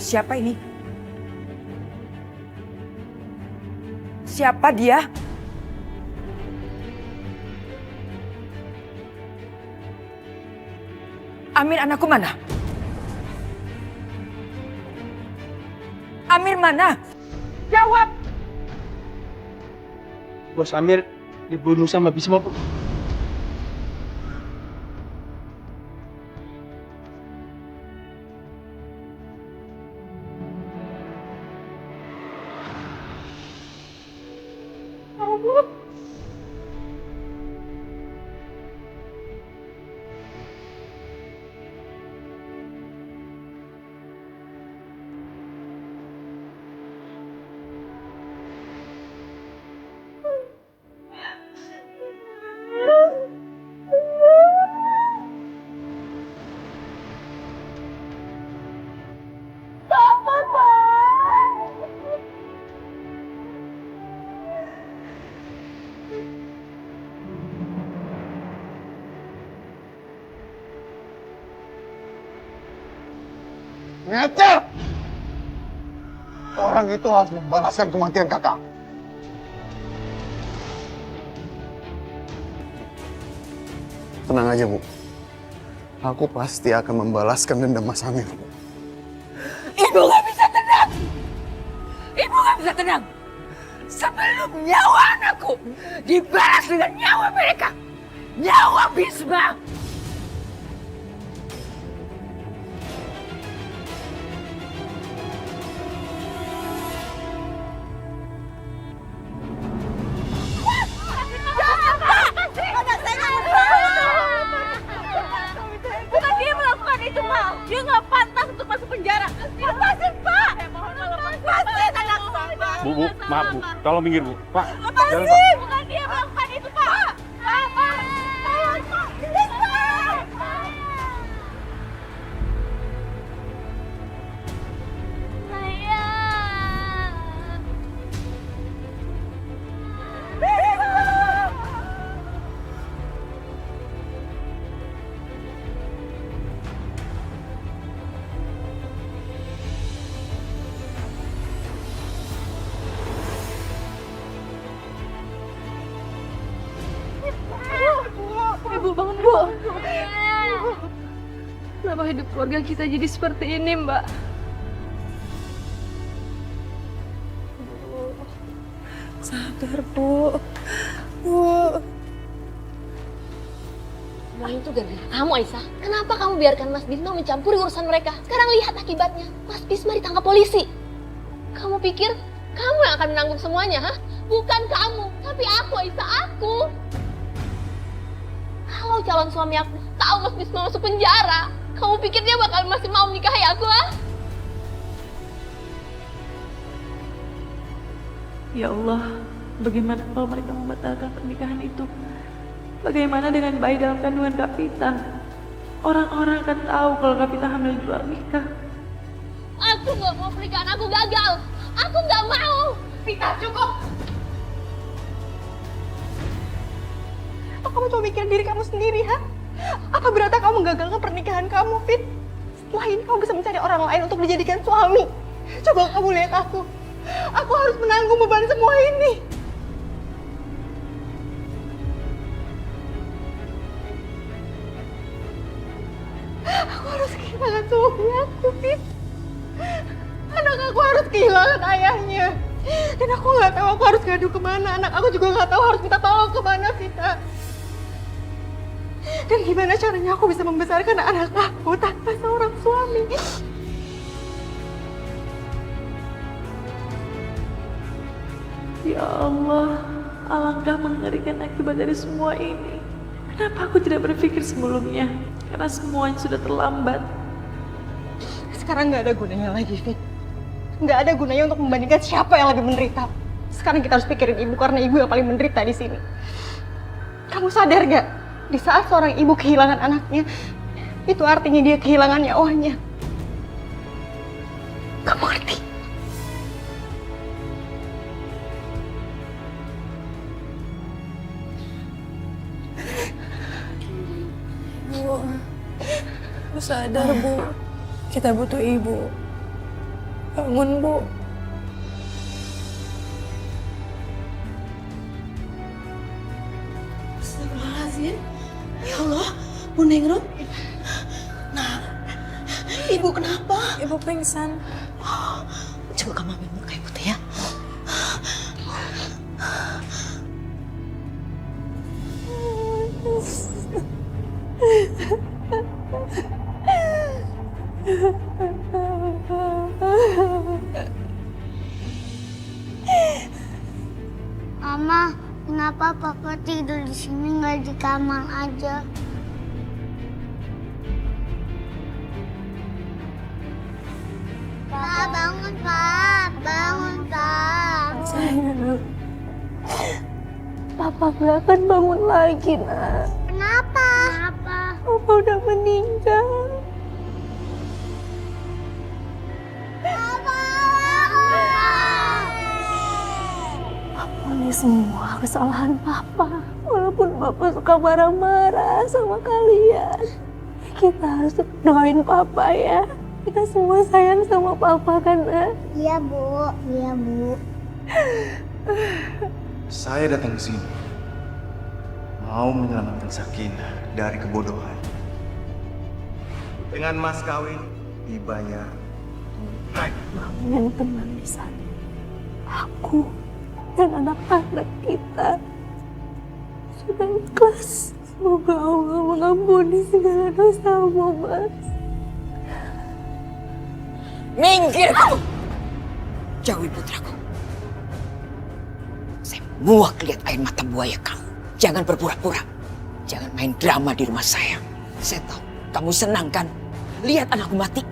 Siapa ini? Siapa dia? Amir anakku mana? Amir mana? Jawab! Bos Amir dibunuh sama Bisma, Bu. Ngecer! Orang itu harus membalaskan kematian kakak. Tenang aja, Bu. Aku pasti akan membalaskan dendam Mas Amir. Ibu gak bisa tenang! Ibu gak bisa tenang! Sebelum nyawa anakku dibalas dengan nyawa mereka! Nyawa Bisma! Bukan dia melakukan itu, Pak. Dia nggak pantas untuk masuk penjara. Lepasin, Pak. Lepasin anak saya. Bu, maaf, Bu. Tolong minggir, Bu. Pak, jalan, Pak. Lepasin. Bukan dia melakukan itu, Pak. Pak. Ibu bangun, Bu. Kenapa hidup keluarga kita jadi seperti ini, Mbak? Sabar, Bu. Bu. Semua itu gara-gara kamu, Aisyah. Kenapa kamu biarkan Mas Bisma mencampuri urusan mereka? Sekarang lihat akibatnya. Mas Bisma ditangkap polisi. Kamu pikir kamu yang akan menanggung semuanya, ha? Bukan kamu, tapi aku, Aisyah, aku. Kalau calon suami aku tahu Mas Bisma masuk penjara, kamu pikir dia bakal masih mau menikahi aku, ha? Ya Allah, bagaimana kalau mereka membatalkan pernikahan itu? Bagaimana dengan bayi dalam kandungan Kapita? Orang-orang akan tahu kalau Kapita hamil di luar nikah. Aku gak mau pernikahan aku gagal. Aku gak mau. Vita, cukup! Apa kamu cuma mikirin diri kamu sendiri, ha? Apa berarti kamu menggagalkan pernikahan kamu, Fit? Setelah ini kamu bisa mencari orang lain untuk dijadikan suami. Coba kamu lihat aku. Aku harus menanggung beban semua ini. Aku harus kehilangan suami aku, Fit. Anak aku harus kehilangan ayahnya. Dan aku nggak tahu aku harus ngadu kemana. Anak aku juga nggak tahu harus minta tolong kemana, Vita. Dan gimana caranya aku bisa membesarkan anak aku tanpa seorang suami? Ya Allah, alangkah mengerikan akibat dari semua ini. Kenapa aku tidak berpikir sebelumnya? Karena semuanya sudah terlambat. Sekarang nggak ada gunanya lagi, Fit. Nggak ada gunanya untuk membandingkan siapa yang lebih menderita. Sekarang kita harus pikirin ibu karena ibu yang paling menderita di sini. Kamu sadar nggak? Di saat seorang ibu kehilangan anaknya, itu artinya dia kehilangan nyawanya. Kamu ngerti? Bu sadar, Bu. Kita butuh ibu. Bangun, Bu. Astagfirullahaladzim. Ya Allah, Bu Ningrum. Nah, Ibu kenapa? Ibu pingsan. Coba kamu ambil muka Ibu teh ya. Mama, kenapa Papa tidur di sini nggak di kamar aja? Pak, bangun, Pak. Bangun, Pak. Sayang. Papa gak akan bangun lagi, Nak. Kenapa? Kenapa? Papa udah meninggal. Papa! Ini semua kesalahan Papa. Walaupun Papa suka marah-marah sama kalian, kita harus doain Papa ya. Kita semua sayang sama Papa kan, Nak? Iya, Bu. Iya, Bu. Saya datang ke sini mau menyelamatkan Sakinah dari kebodohan. Dengan mas kawin dibayar tunai. Yang tenang di sana. Aku dan anak-anak kita sudah ikhlas. Semoga Allah mengampuni segala dosamu, Mas. Minggir kamu! Jauhi putraku. Saya muak lihat air mata buaya kamu. Jangan berpura-pura. Jangan main drama di rumah saya. Saya tahu kamu senang kan? Lihat anakku mati.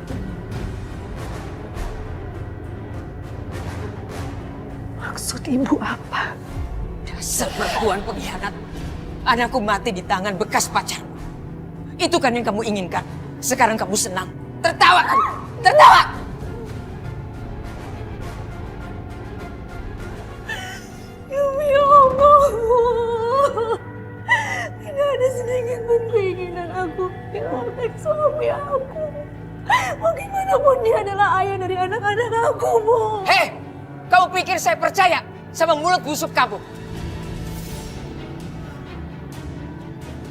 Maksud Ibu apa? Dasar perempuan pengkhianat. Anakku mati di tangan bekas pacarmu. Itu kan yang kamu inginkan. Sekarang kamu senang. Tertawa kan? Tertawa! Demi Allah, tidak ada sedikit pun keinginan aku menyelamatkan suami aku. Bagaimanapun dia adalah ayah dari anak-anak aku, Bu. Hei! Kamu pikir saya percaya sama mulut busuk kamu?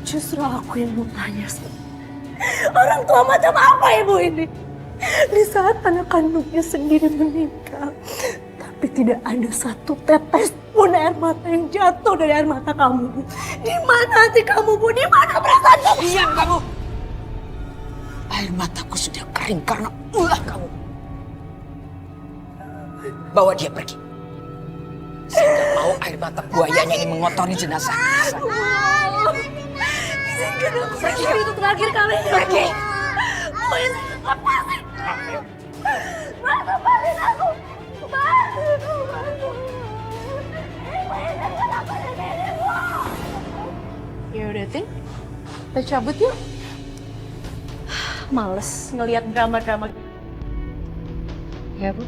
Justru aku yang mau tanya, orang tua macam apa Ibu ini? Di saat anak kandungnya sendiri meninggal, tapi tidak ada satu tetes pun air mata yang jatuh dari air mata kamu, Bu. Di mana hati kamu, Bu? Di mana perasaanmu? Diam kamu! Air mataku sudah kering karena ulah kamu. Bawa dia pergi. Saya tidak mau air mata buayanya ini mengotori jenazah. Izinkan aku pergi untuk terakhir kalinya. Pergi! Pokoknya lepasin. Mas, lepasin aku. Mas, ya udah, Tin. Kita cabut yuk. Males ngelihat drama-drama. Ya, Bu.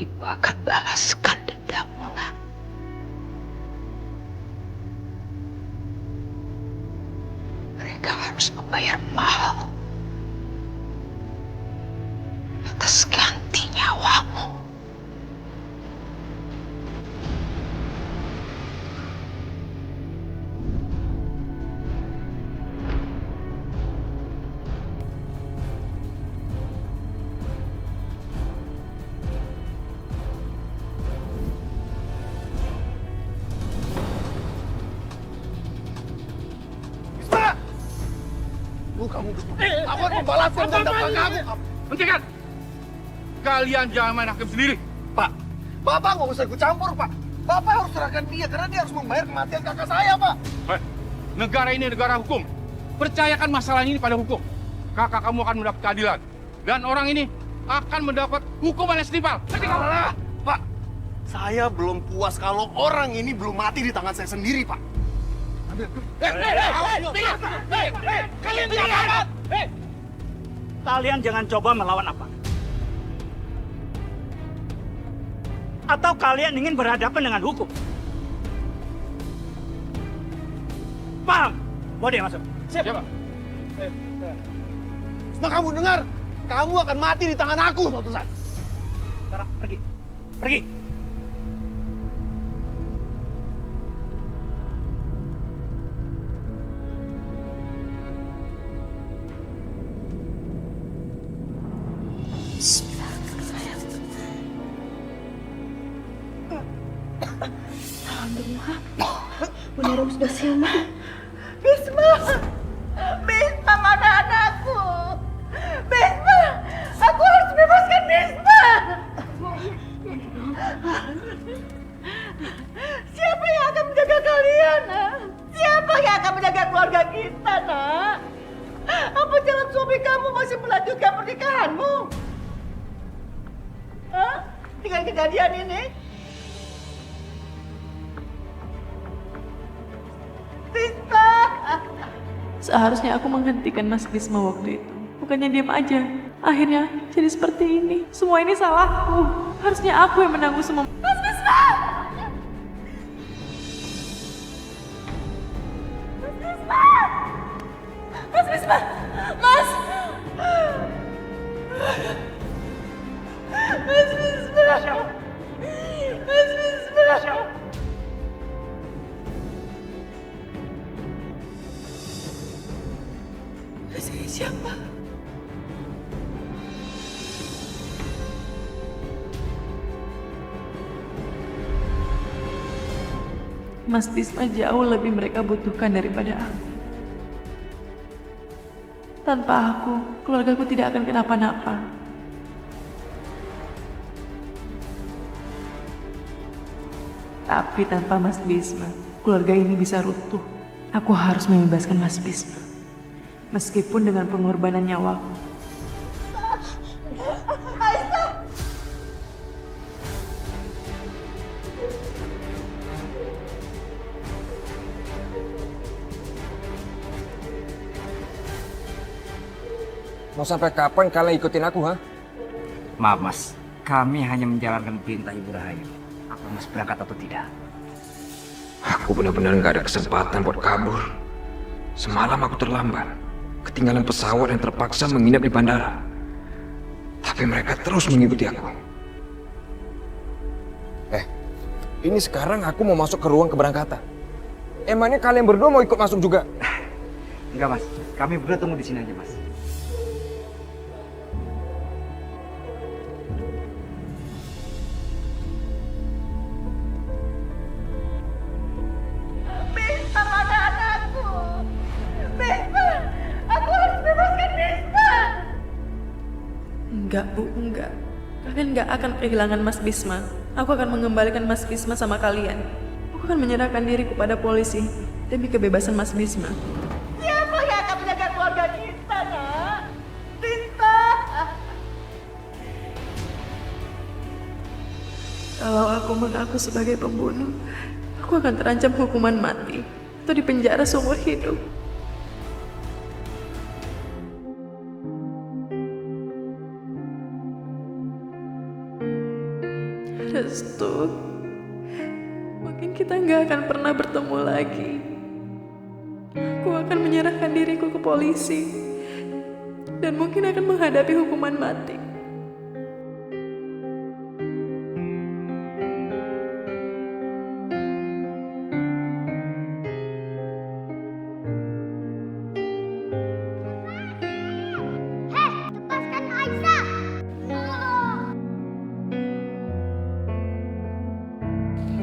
Ibu akan balaskan dendammu, nak. Mereka harus membayar mahal atas ganti nyawamu. Kamu akan membalaskan dendam kamu. Hentikan! Kalian jangan main hakim sendiri. Pak, Bapak nggak usah ikut campur, Pak. Bapak harus serahkan dia karena dia harus membayar kematian kakak saya, Pak. Negara ini negara hukum. Percayakan masalah ini pada hukum. Kakak kamu akan mendapat keadilan. Dan orang ini akan mendapat hukuman yang setimpal. Alah, Pak. Saya belum puas kalau orang ini belum mati di tangan saya sendiri, Pak. Kalian jangan! Kalian jangan coba melawan apa? Atau kalian ingin berhadapan dengan hukum? Paham? Boleh masuk. Siapa? Nah, kamu dengar? Kamu akan mati di tangan aku suatu saat. Sekarang pergi. Pergi. Bunda Rom sudah siuman. Bisma! Bisma, mana anakku? Bisma! Aku harus bebaskan Bisma! Siapa yang akan menjaga kalian, nak? Siapa yang akan menjaga keluarga kita, nak? Apa jalan suami kamu masih melanjutkan pernikahanmu? Hah? Dengan kejadian ini? Bisma! Seharusnya aku menghentikan Mas Bisma waktu itu. Bukannya diam aja. Akhirnya jadi seperti ini. Semua ini salahku. Harusnya aku yang menanggung semua. Mas Bisma! Mas Bisma! Mas Bisma! Mas! Mas Bisma! Mas Bisma! Saya siapa? Mas Bisma jauh lebih mereka butuhkan daripada aku. Tanpa aku, keluargaku tidak akan kenapa-napa. Tapi tanpa Mas Bisma, keluarga ini bisa runtuh. Aku harus membebaskan Mas Bisma. Meskipun dengan pengorbanan nyawaku. Mau sampai kapan kalian ikutin aku, ha? Maaf, Mas. Kami hanya menjalankan perintah Ibu Rahayu. Apa Mas berangkat atau tidak? Aku benar-benar nggak ada kesempatan buat kabur. Semalam aku terlambat. Ketinggalan pesawat yang terpaksa menginap di bandara. Tapi mereka terus mengikuti aku. Ini sekarang aku mau masuk ke ruang keberangkatan. Emangnya kalian berdua mau ikut masuk juga? Enggak, Mas. Kami berdua tunggu di sini aja, Mas. Bisma, mana anakku? Bisma! Aku harus bebaskan Bisma! Enggak, Bu, enggak. Kalian enggak akan kehilangan Mas Bisma. Aku akan mengembalikan Mas Bisma sama kalian. Aku akan menyerahkan diri kepada polisi demi kebebasan Mas Bisma. Siapa yang akan menjaga keluarga kita, nak? Bisma! Kalau aku mengaku sebagai pembunuh, aku akan terancam hukuman mati atau dipenjara seumur hidup. Restu, mungkin kita nggak akan pernah bertemu lagi. Aku akan menyerahkan diriku ke polisi dan mungkin akan menghadapi hukuman mati. Lepaskan Aisyah!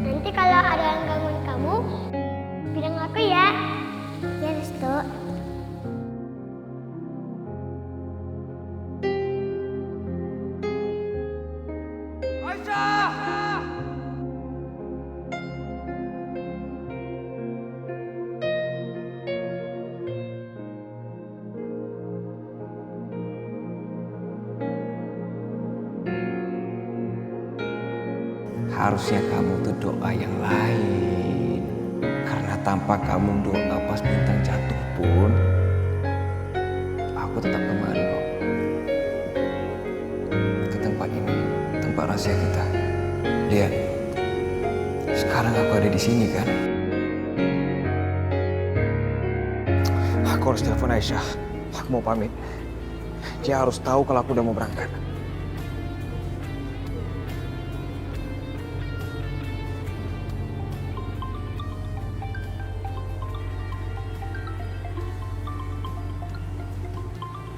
Nanti kalau ada yang gangguin kamu, bilang aku ya. Ya, Restu. Harusnya kamu tuh doa yang lain. Karena tanpa kamu doa pas bintang jatuh pun, aku tetap kembali kok. Ke tempat ini, tempat rahasia kita. Lihat, sekarang aku ada di sini kan. Aku harus telepon Aisyah. Aku mau pamit. Dia harus tahu kalau aku udah mau berangkat.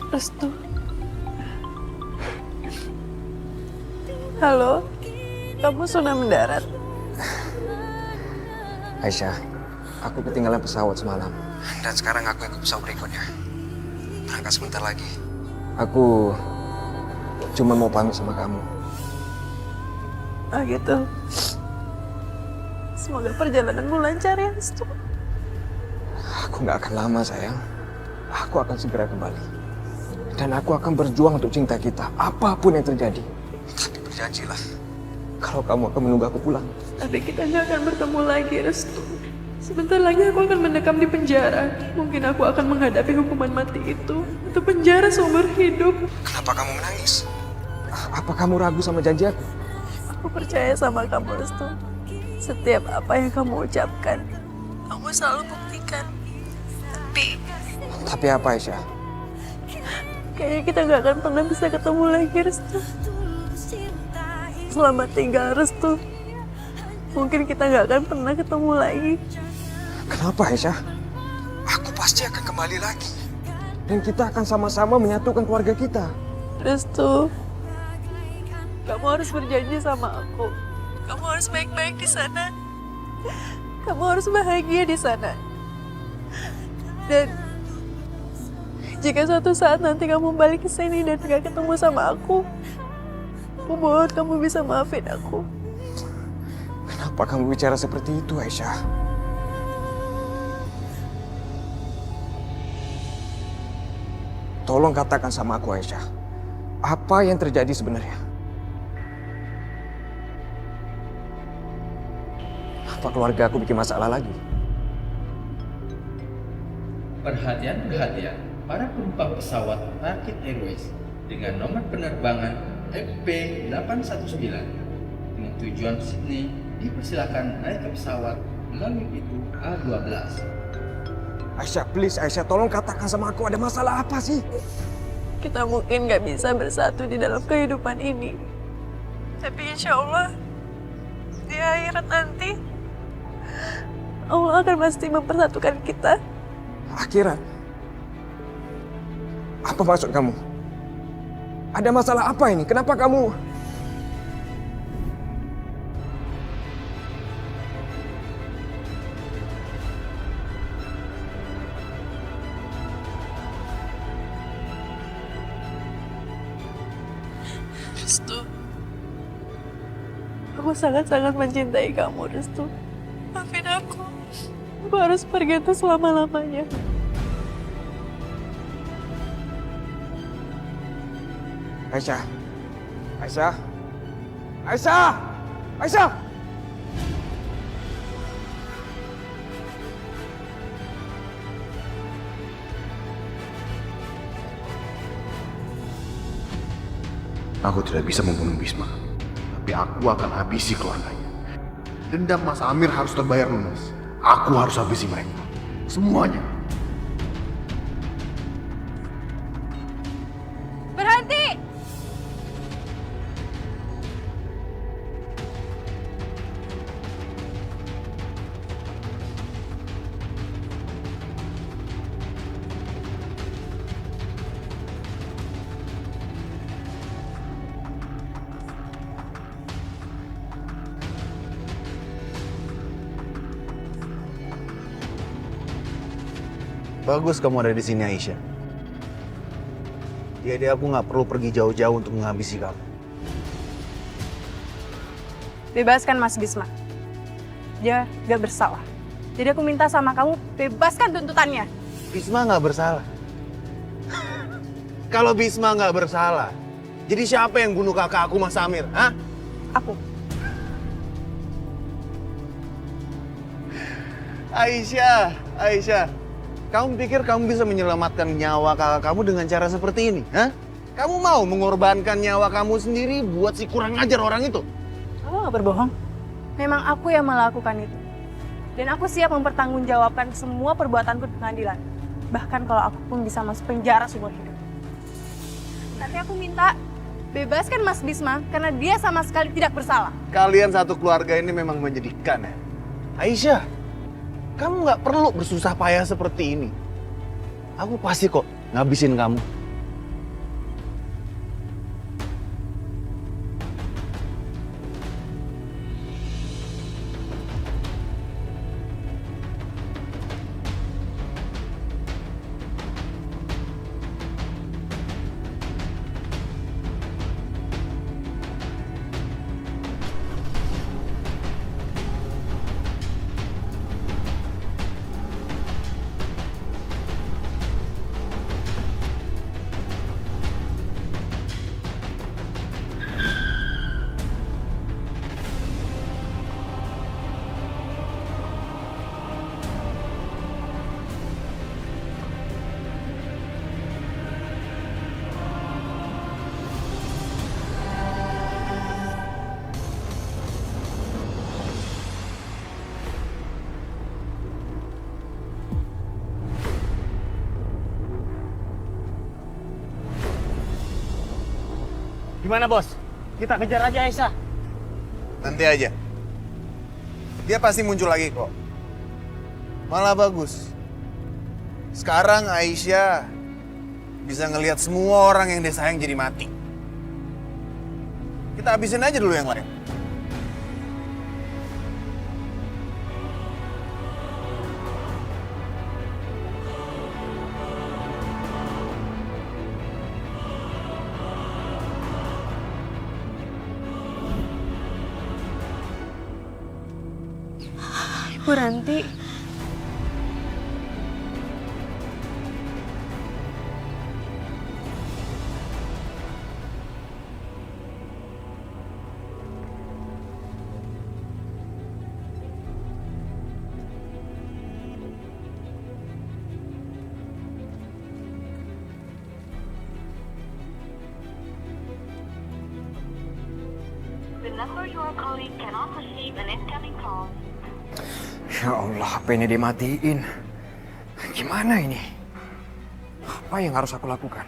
Restu. Halo, kamu sudah mendarat? Aisyah, aku ketinggalan pesawat semalam. Dan sekarang aku yang ke pesawat berikutnya. Berangkat sebentar lagi. Aku cuma mau pamit sama kamu. Ah gitu. Semoga perjalananmu lancar ya, Restu. Aku nggak akan lama, sayang. Aku akan segera kembali. Dan aku akan berjuang untuk cinta kita, apapun yang terjadi. Tapi berjanjilah, kalau kamu akan menunggu aku pulang. Tapi kita nggak akan bertemu lagi, Restu. Sebentar lagi aku akan mendekam di penjara. Mungkin aku akan menghadapi hukuman mati itu. Atau penjara seumur hidup. Kenapa kamu menangis? Apa kamu ragu sama janji aku? Aku percaya sama kamu, Restu. Setiap apa yang kamu ucapkan, kamu selalu buktikan. Tapi apa, Aisyah? Kayaknya kita nggak akan pernah bisa ketemu lagi, Restu. Selamat tinggal, Restu. Mungkin kita nggak akan pernah ketemu lagi. Kenapa, Aisyah? Aku pasti akan kembali lagi. Dan kita akan sama-sama menyatukan keluarga kita. Restu, kamu harus berjanji sama aku. Kamu harus baik-baik di sana. Kamu harus bahagia di sana. Dan jika suatu saat nanti kamu balik ke sini dan gak ketemu sama aku mohon kamu bisa maafin aku. Kenapa kamu bicara seperti itu, Aisyah? Tolong katakan sama aku, Aisyah. Apa yang terjadi sebenarnya? Apa keluarga aku bikin masalah lagi? Perhatian, para penumpang pesawat Turkish Airways dengan nomor penerbangan FP819 dengan tujuan Sydney dipersilakan naik ke pesawat melalui pintu A12. Aisyah, please, Aisyah, tolong katakan sama aku, ada masalah apa sih? Kita mungkin gak bisa bersatu di dalam kehidupan ini. Tapi insya Allah, di akhirat nanti, Allah akan pasti mempersatukan kita. Akhirat? Apa maksud kamu? Ada masalah apa ini? Kenapa kamu... Restu, aku sangat-sangat mencintai kamu, Restu. Maafin aku. Aku harus pergi untuk selama-lamanya. Aisyah! Aisyah! Aisyah! Aisyah! Aku tidak bisa membunuh Bisma, tapi aku akan habisi keluarganya. Dendam Mas Amir harus terbayar lunas. Aku harus habisi mereka. Semuanya. Berhenti! Bagus kamu ada di sini, Aisyah. Jadi aku nggak perlu pergi jauh-jauh untuk menghabisi kamu. Bebaskan Mas Bisma. Dia gak bersalah. Jadi aku minta sama kamu, bebaskan tuntutannya. Bisma nggak bersalah. Kalau Bisma nggak bersalah, jadi siapa yang bunuh kakak aku, Mas Amir? Hah? Aku. Aisyah, kamu pikir kamu bisa menyelamatkan nyawa kakak kamu dengan cara seperti ini? Hah? Kamu mau mengorbankan nyawa kamu sendiri buat si kurang ajar orang itu? Kamu gak berbohong. Memang aku yang melakukan itu. Dan aku siap mempertanggungjawabkan semua perbuatanku di pengadilan. Bahkan kalau aku pun bisa masuk penjara seumur hidup. Tapi aku minta bebaskan Mas Bisma karena dia sama sekali tidak bersalah. Kalian satu keluarga ini memang menjadikan ya. Aisyah, kamu nggak perlu bersusah payah seperti ini. Aku pasti kok ngabisin kamu. Gimana bos? Kita kejar aja Aisyah. Nanti aja. Dia pasti muncul lagi kok. Malah bagus. Sekarang Aisyah bisa ngelihat semua orang yang dia sayang jadi mati. Kita habisin aja dulu yang lain. Bu Ranti. The number you are calling cannot receive an incoming call. Ya Allah, HP-nya dimatiin. Gimana ini? Apa yang harus aku lakukan?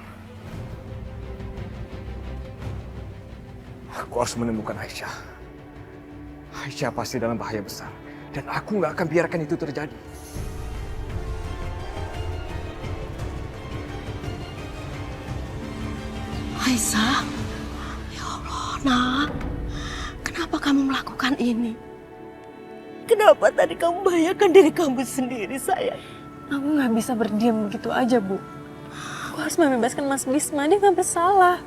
Aku harus menemukan Aisyah. Aisyah pasti dalam bahaya besar. Dan aku nggak akan biarkan itu terjadi. Aisyah, ya Allah, nak. Kenapa kamu melakukan ini? Kenapa tadi kamu bahayakan diri kamu sendiri, sayang? Aku nggak bisa berdiam begitu aja, Bu. Aku harus membebaskan Mas Bisma, dia nggak bersalah.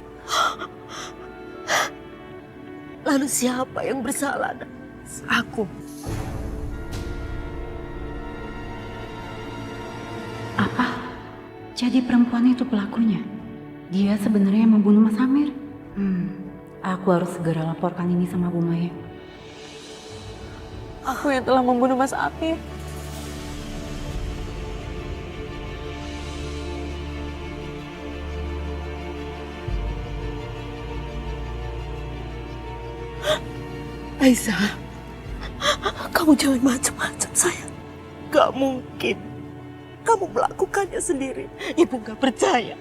Lalu siapa yang bersalah? Aku. Apa? Jadi perempuan itu pelakunya? Dia sebenarnya yang membunuh Mas Amir? Aku harus segera laporkan ini sama Bu Maya. Aku yang telah membunuh Mas Amir. Aisyah, kamu jangan macam-macam, sayang. Gak mungkin. Kamu melakukannya sendiri. Ibu gak percaya.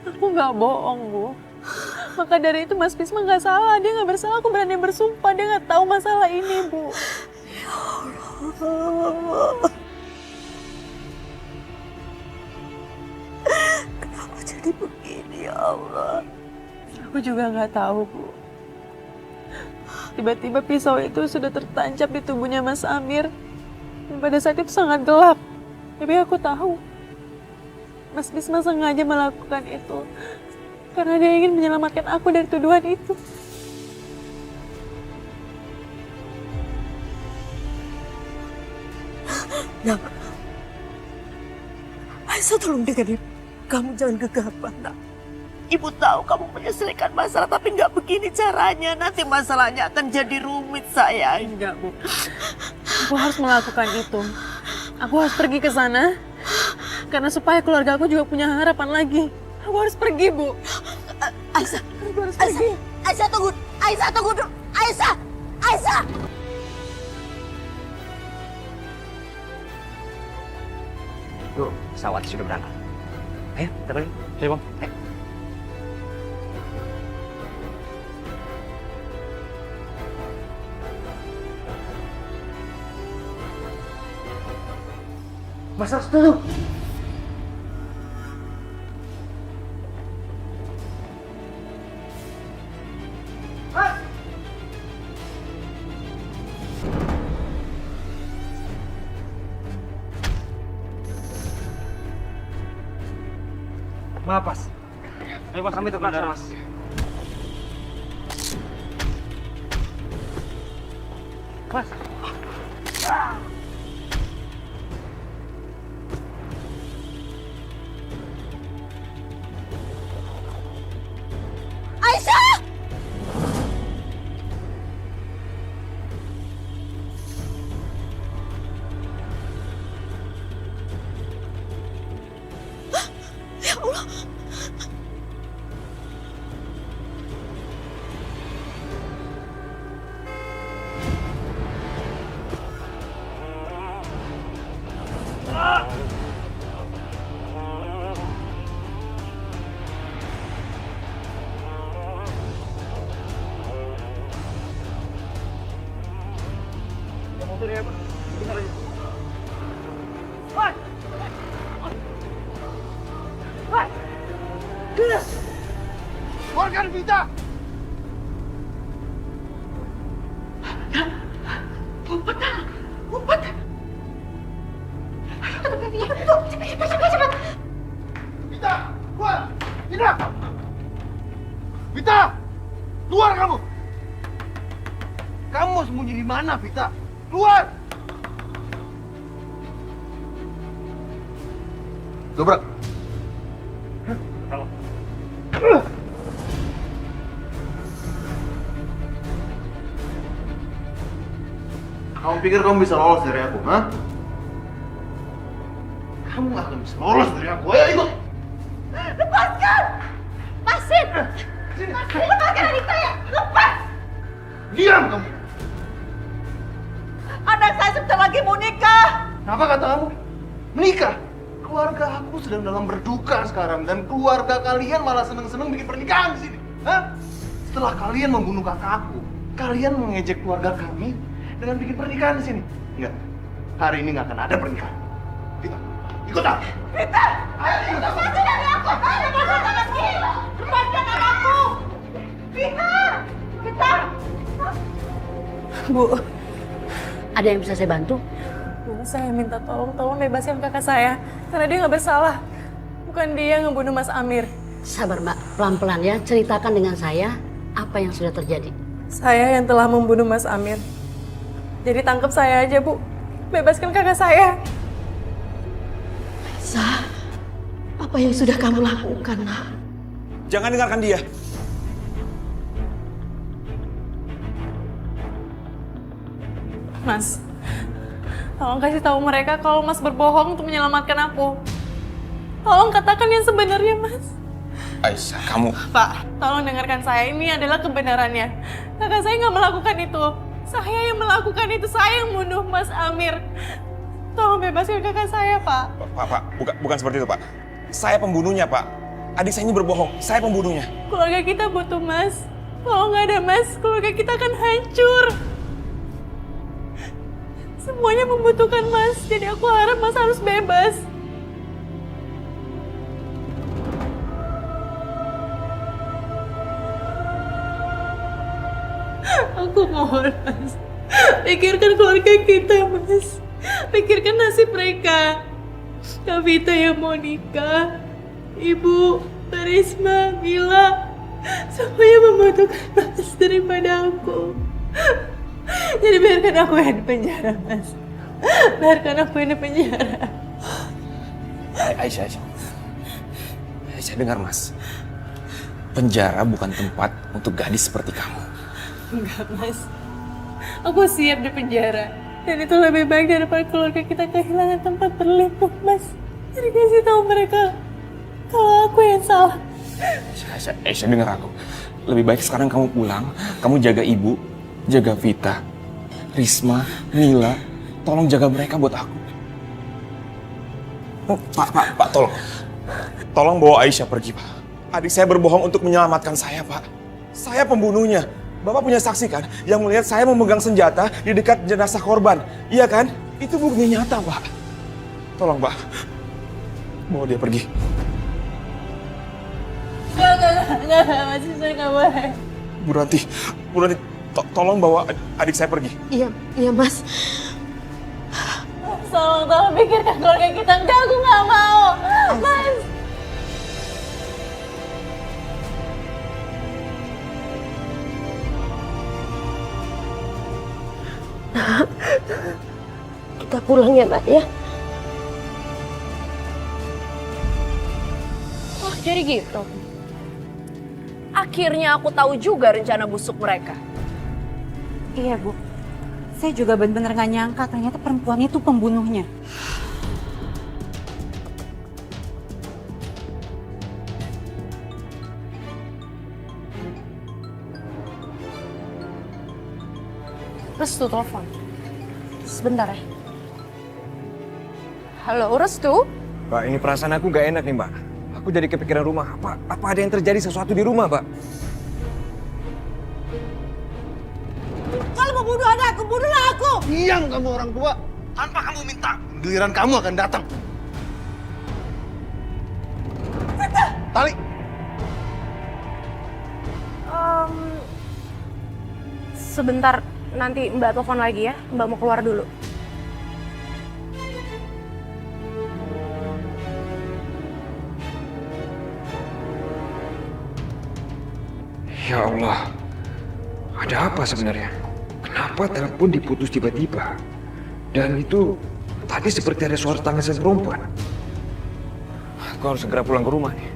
Aku gak bohong, Bu. Maka dari itu Mas Bisma gak salah. Dia gak bersalah, aku berani bersumpah. Dia gak tahu masalah ini, Bu. Ya Allah. Kenapa jadi begini, ya Allah? Aku juga gak tahu, Bu. Tiba-tiba pisau itu sudah tertancap di tubuhnya Mas Amir. Dan pada saat itu sangat gelap. Tapi aku tahu Mas Bisma sengaja melakukan itu karena dia ingin menyelamatkan aku dari tuduhan itu. Nak, Aisyah tolong dengerin. Kamu jangan gegabah, nak. Ibu tahu kamu menyelesaikan masalah, tapi nggak begini caranya. Nanti masalahnya akan jadi rumit, sayang. Enggak, Bu. Aku harus melakukan itu. Aku harus pergi ke sana karena supaya keluarga aku juga punya harapan lagi. Aku harus pergi, Bu. Aisyah, Aku harus pergi. Aisyah tunggu, Aisyah tunggu dulu, Aisyah, Aisyah. Tuh, pesawat sudah berangkat. Ayo, kita balik. Ayo, Bang. Ayo. Mas harus dulu. Maaf, Mas. Ayo, Mas. Kami terpaksa, Mas. Mas. Aisyah! Ya Allah. Keluarkan Vita! Vita, keluar! Vita! Vita! Keluar kamu! Kamu sembunyi di mana, Vita? Keluar! Dobrak. Kamu pikir kamu bisa lolos dari aku, ha? Kamu gak akan bisa lolos dari aku. Ayo ikut! Lepaskan! Masin! Lepaskan adik saya! Lepas! Diam kamu! Anak saya sebentar lagi mau nikah! Apa kata kamu? Menikah? Keluarga aku sedang dalam berduka sekarang dan keluarga kalian malah seneng-seneng bikin pernikahan di sini. Hah? Setelah kalian membunuh kakak aku, kalian mengejek keluarga kami dengan bikin pernikahan di sini. Enggak. Hari ini nggak akan ada pernikahan. Vita, ikut aku. Vita! Ayo, ikut aku. Lepaskan dari aku! Lepaskan anakku! Lepaskan anakku! Vita! Vita! Bu, Ada yang bisa saya bantu? Bu, saya minta tolong bebaskan kakak saya. Karena dia nggak bersalah. Bukan dia yang ngebunuh Mas Amir. Sabar Mbak, pelan-pelan ya. Ceritakan dengan saya apa yang sudah terjadi. Saya yang telah membunuh Mas Amir. Jadi tangkap saya aja, Bu. Bebaskan kakak saya. Aisyah, apa yang sudah kamu lakukan, Nak? Jangan dengarkan dia. Mas, tolong kasih tahu mereka kalau Mas berbohong untuk menyelamatkan aku. Tolong katakan yang sebenarnya, Mas. Aisyah, kamu... Pak, tolong dengarkan saya. Ini adalah kebenarannya. Kakak saya nggak melakukan itu. Saya yang melakukan itu. Saya yang bunuh Mas Amir. Tolong bebaskan kakak saya, Pak. Pak, bukan seperti itu, Pak. Saya pembunuhnya, Pak. Adik saya ini berbohong. Saya pembunuhnya. Keluarga kita butuh Mas. Kalau nggak ada Mas, keluarga kita akan hancur. Semuanya membutuhkan Mas. Jadi aku harap Mas harus bebas. Aku mohon, Mas. Pikirkan keluarga kita, Mas. Pikirkan nasib mereka. Kak Vita yang mau nikah, Ibu, Risma, Mila, semuanya membutuhkan Mas daripada aku. Jadi biarkan aku yang di penjara, Mas. Biarkan aku yang di penjara. Aisyah. Aisyah, dengar, Mas. Penjara bukan tempat untuk gadis seperti kamu. Enggak, Mas. Aku siap di penjara. Dan itu lebih baik daripada keluarga kita kehilangan tempat berlindung, Mas. Jadi kasih tahu mereka kalau aku yang salah. Aisyah, dengar aku. Lebih baik sekarang kamu pulang, kamu jaga ibu, jaga Vita, Risma, Mila. Tolong jaga mereka buat aku. Oh, Pak, tolong. Tolong bawa Aisyah pergi, Pak. Adik saya berbohong untuk menyelamatkan saya, Pak. Saya pembunuhnya. Bapak punya saksi kan yang melihat saya memegang senjata di dekat jenazah korban. Iya kan? Itu bukti nyata, Pak. Tolong, Pak. Bawa dia pergi. Enggak, Mas, saya nggak boleh. Bu Ranti, tolong bawa adik saya pergi. Iya, Mas. Tolong pikirkan keluarga kita. Enggak, aku nggak mau. Mas. Kita pulang ya, Nak, ya. Oh, jadi gitu. Akhirnya aku tahu juga rencana busuk mereka. Iya, Bu. Saya juga benar-benar gak nyangka ternyata perempuan itu pembunuhnya. Restu telepon. Sebentar ya. Halo, Restu? Mbak, ini perasaan aku gak enak nih, Mbak. Aku jadi kepikiran rumah. Apa ada yang terjadi sesuatu di rumah, Mbak? Kalau mau bunuh anakku, bunuhlah aku. Diam kamu orang tua. Tanpa kamu minta, giliran kamu akan datang. Tali. Sebentar, nanti Mbak telepon lagi ya. Mbak mau keluar dulu. Ya Allah, ada apa sebenarnya? Kenapa telepon diputus tiba-tiba? Dan itu tadi seperti ada suara tangisan perempuan. Aku harus segera pulang ke rumah nih.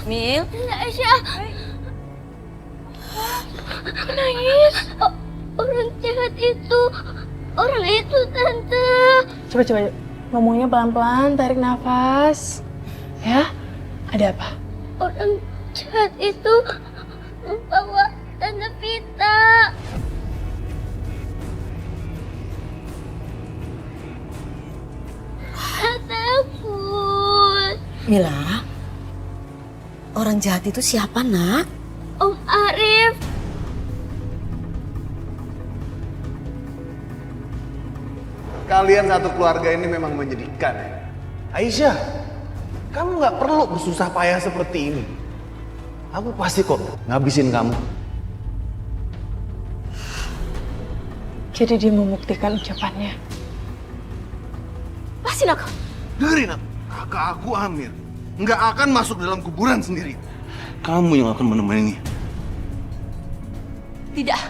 Mil? Aisyah. Nangis. Orang jahat itu. Orang itu, Tante. Coba. Ngomongnya pelan-pelan, tarik nafas. Ya, ada apa? Orang jahat itu membawa Tante Vita. Takut. Mila, orang jahat itu siapa, Nak? Om Arif. Kalian satu keluarga ini memang menyedihkan. Aisyah, kamu nggak perlu bersusah payah seperti ini. Aku pasti kok ngabisin kamu. Jadi dia membuktikan ucapannya. Lepasin aku. Dengerin aku, kakak aku Amir nggak akan masuk dalam kuburan sendiri. Kamu yang akan menemaninya. Tidak,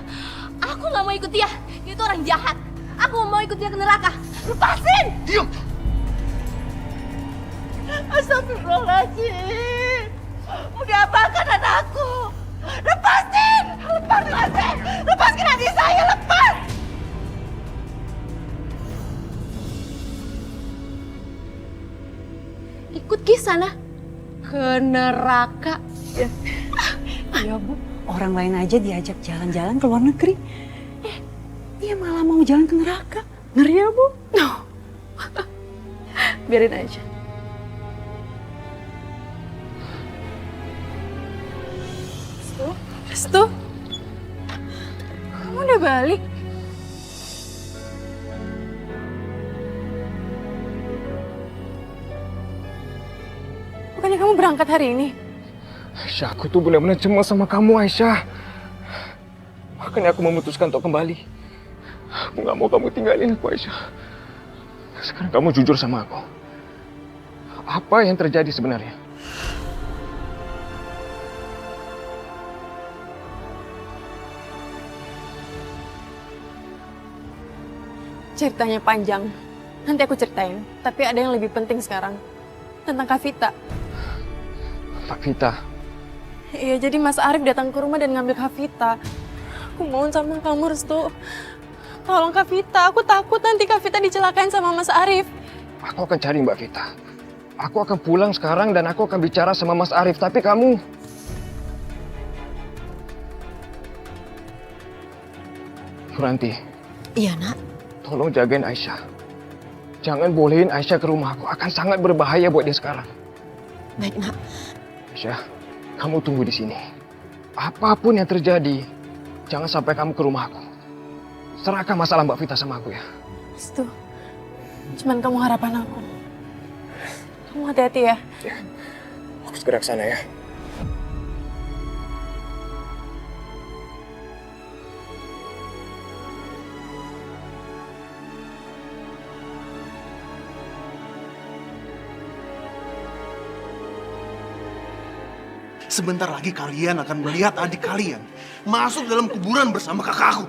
aku nggak mau ikut dia. Dia itu orang jahat. Aku mau ikut dia ke neraka. Lepasin! Diam! Astagfirullahaladzim. Udah apakan anakku? Lepasin! Lepasin! Lepaskan adik saya, lepas! Ikut ke sana. Ke neraka. Ya, Bu. Orang lain aja diajak jalan-jalan ke luar negeri. Dia malah mau jalan ke neraka. Ngeri ya, Bu? Biarin aja. Restu? Kamu udah balik? Bukannya kamu berangkat hari ini? Aisyah, aku tuh benar-benar cemas sama kamu, Aisyah. Makanya aku memutuskan untuk kembali. Aku gak mau kamu tinggalin aku, Aisyah. Sekarang kamu jujur sama aku. Apa yang terjadi sebenarnya? Ceritanya panjang. Nanti aku ceritain. Tapi ada yang lebih penting sekarang. Tentang Kak Vita. Kak Vita? Iya, jadi Mas Arif datang ke rumah dan ngambil Kak Vita. Aku mohon sama kamu, Restu. Tolong Kak Vita, aku takut nanti Kak Vita dicelakain sama Mas Arif. Aku akan cari Mbak Vita. Aku akan pulang sekarang dan aku akan bicara sama Mas Arif. Tapi kamu... Nuranti. Iya, Nak. Tolong jagain Aisyah. Jangan bolehin Aisyah ke rumahku. Akan sangat berbahaya buat dia sekarang. Baik, Nak. Aisyah, kamu tunggu di sini. Apapun yang terjadi, jangan sampai kamu ke rumahku. Serahkan masalah Mbak Vita sama aku ya. Restu. Cuman kamu harapan aku. Kamu hati-hati ya. Aku segera ke sana ya. Sebentar lagi kalian akan melihat adik kalian masuk dalam kuburan bersama kakakku.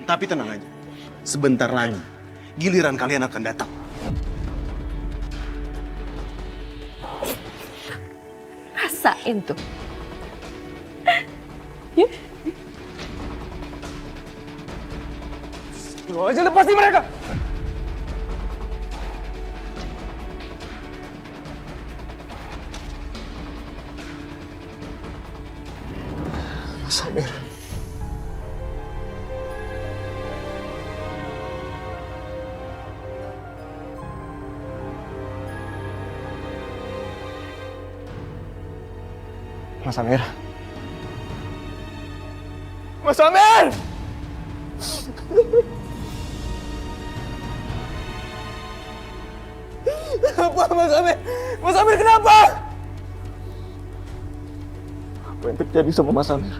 Tapi tenang aja, sebentar lagi giliran kalian akan datang. Rasain tuh. Lo aja lepasin mereka! Mas Amir. Mas Amir. Mas Amir! Kenapa Mas Amir? Mas Amir kenapa? Apa yang terjadi sama Mas Amir?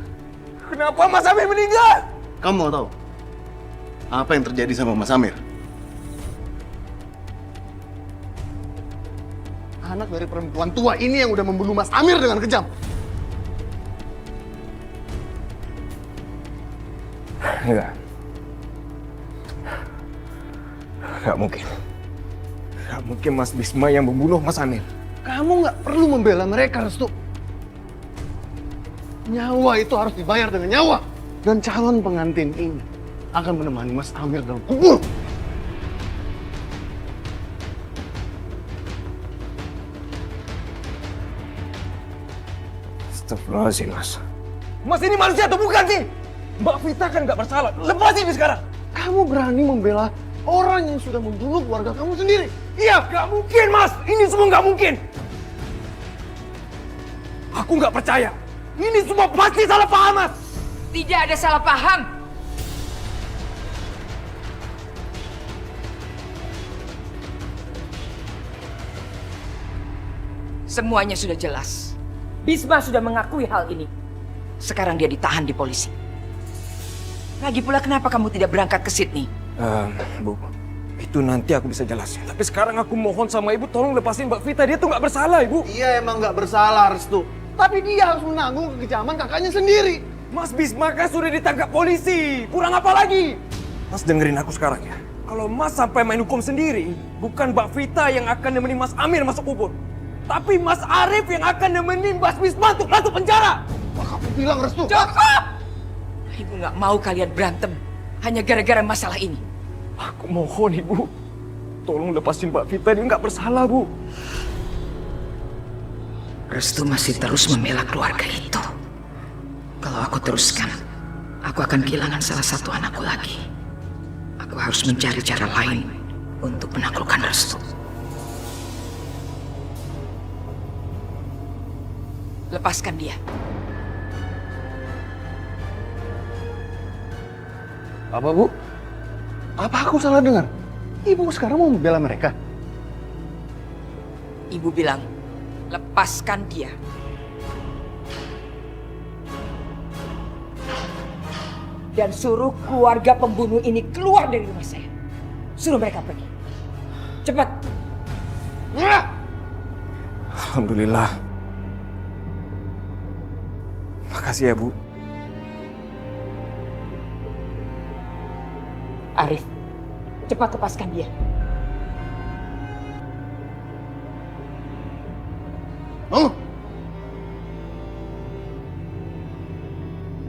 Kenapa Mas Amir meninggal? Kamu mau tahu apa yang terjadi sama Mas Amir? Anak dari perempuan tua ini yang udah membunuh Mas Amir dengan kejam. Enggak. Enggak mungkin. Enggak mungkin Mas Bisma yang membunuh Mas Amir. Kamu nggak perlu membela mereka, Restu. Nyawa itu harus dibayar dengan nyawa. Dan calon pengantin ini akan menemani Mas Amir dalam kubur. Astagfirullahaladzim, Mas. Mas ini manusia atau bukan sih? Mbak Vita kan nggak bersalah. Lepasin ini sekarang. Kamu berani membela orang yang sudah membunuh keluarga kamu sendiri? Iya, nggak mungkin, Mas. Ini semua nggak mungkin. Aku nggak percaya. Ini semua pasti salah paham, Mas. Tidak ada salah paham. Semuanya sudah jelas. Bisma sudah mengakui hal ini. Sekarang dia ditahan di polisi. Lagi pula kenapa kamu tidak berangkat ke Sydney? Bu, itu nanti aku bisa jelasin. Tapi sekarang aku mohon sama Ibu, tolong lepasin Mbak Vita. Dia tuh nggak bersalah, Ibu. Iya emang nggak bersalah, Restu. Tapi dia harus menanggung kekejaman kakaknya sendiri. Mas Bisma kan sudah ditangkap polisi. Kurang apa lagi? Mas dengerin aku sekarang ya. Kalau Mas sampai main hukum sendiri, bukan Mbak Vita yang akan nemenin Mas Amir masuk kubur. Tapi Mas Arif yang akan nemenin Mas Bisma untuk masuk penjara. Aku bilang, Restu. Cukup! Ibu nggak mau kalian berantem hanya gara-gara masalah ini. Aku mohon Ibu, tolong lepasin Mbak Vita. Dia nggak bersalah, Bu. Restu masih terus membela keluarga itu. Kalau aku teruskan, aku akan kehilangan salah satu anakku lagi. Aku harus mencari cara lain untuk menaklukkan Restu. Lepaskan dia. Apa, Bu? Apa aku salah dengar? Ibu sekarang mau membela mereka? Ibu bilang, lepaskan dia. Dan suruh keluarga pembunuh ini keluar dari rumah saya. Suruh mereka pergi. Cepat. Alhamdulillah. Makasih ya, Bu. Arif, cepat lepaskan dia. Oh,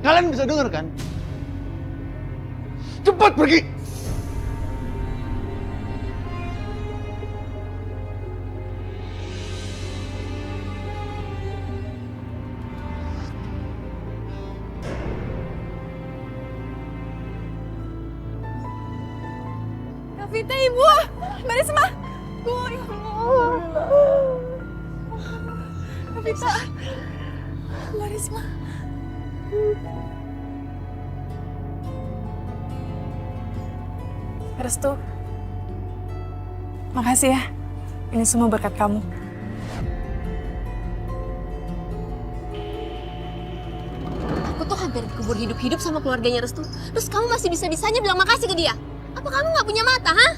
Kalian bisa dengar kan? Cepat pergi! Kavita, Ibu! Mbak Risma! Bu, ya Allah. Kavita! Mbak Risma! Restu, makasih ya. Ini semua berkat kamu. Aku tuh hampir dikubur hidup-hidup sama keluarganya Restu. Terus kamu masih bisa-bisanya bilang makasih ke dia? Apa kamu nggak punya mata, ha?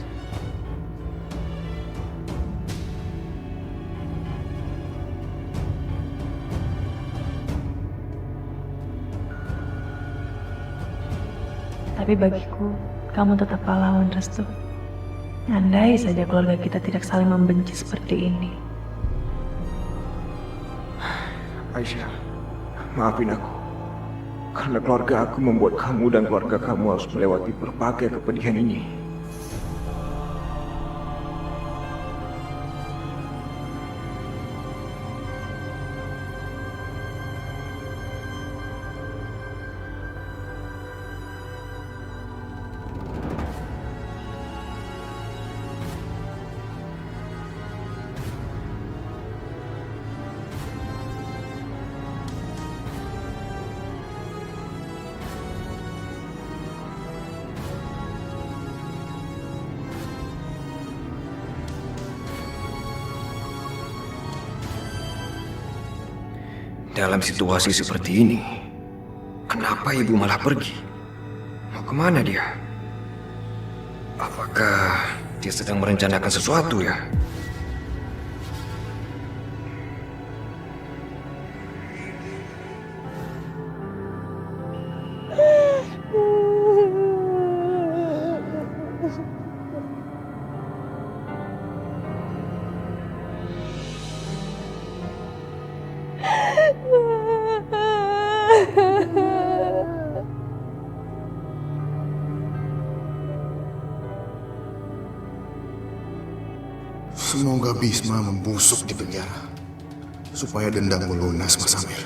Tapi bagiku, kamu tetap pahlawan, Restu. Andai saja keluarga kita tidak saling membenci seperti ini. Aisyah, maafin aku. Karena keluarga aku membuat kamu dan keluarga kamu harus melewati berbagai kepedihan ini. Dalam situasi seperti ini, kenapa ibu malah pergi? Mau kemana dia? Apakah dia sedang merencanakan sesuatu ya? Semoga Bisma membusuk di penjara supaya dendam melunas, Mas Amir.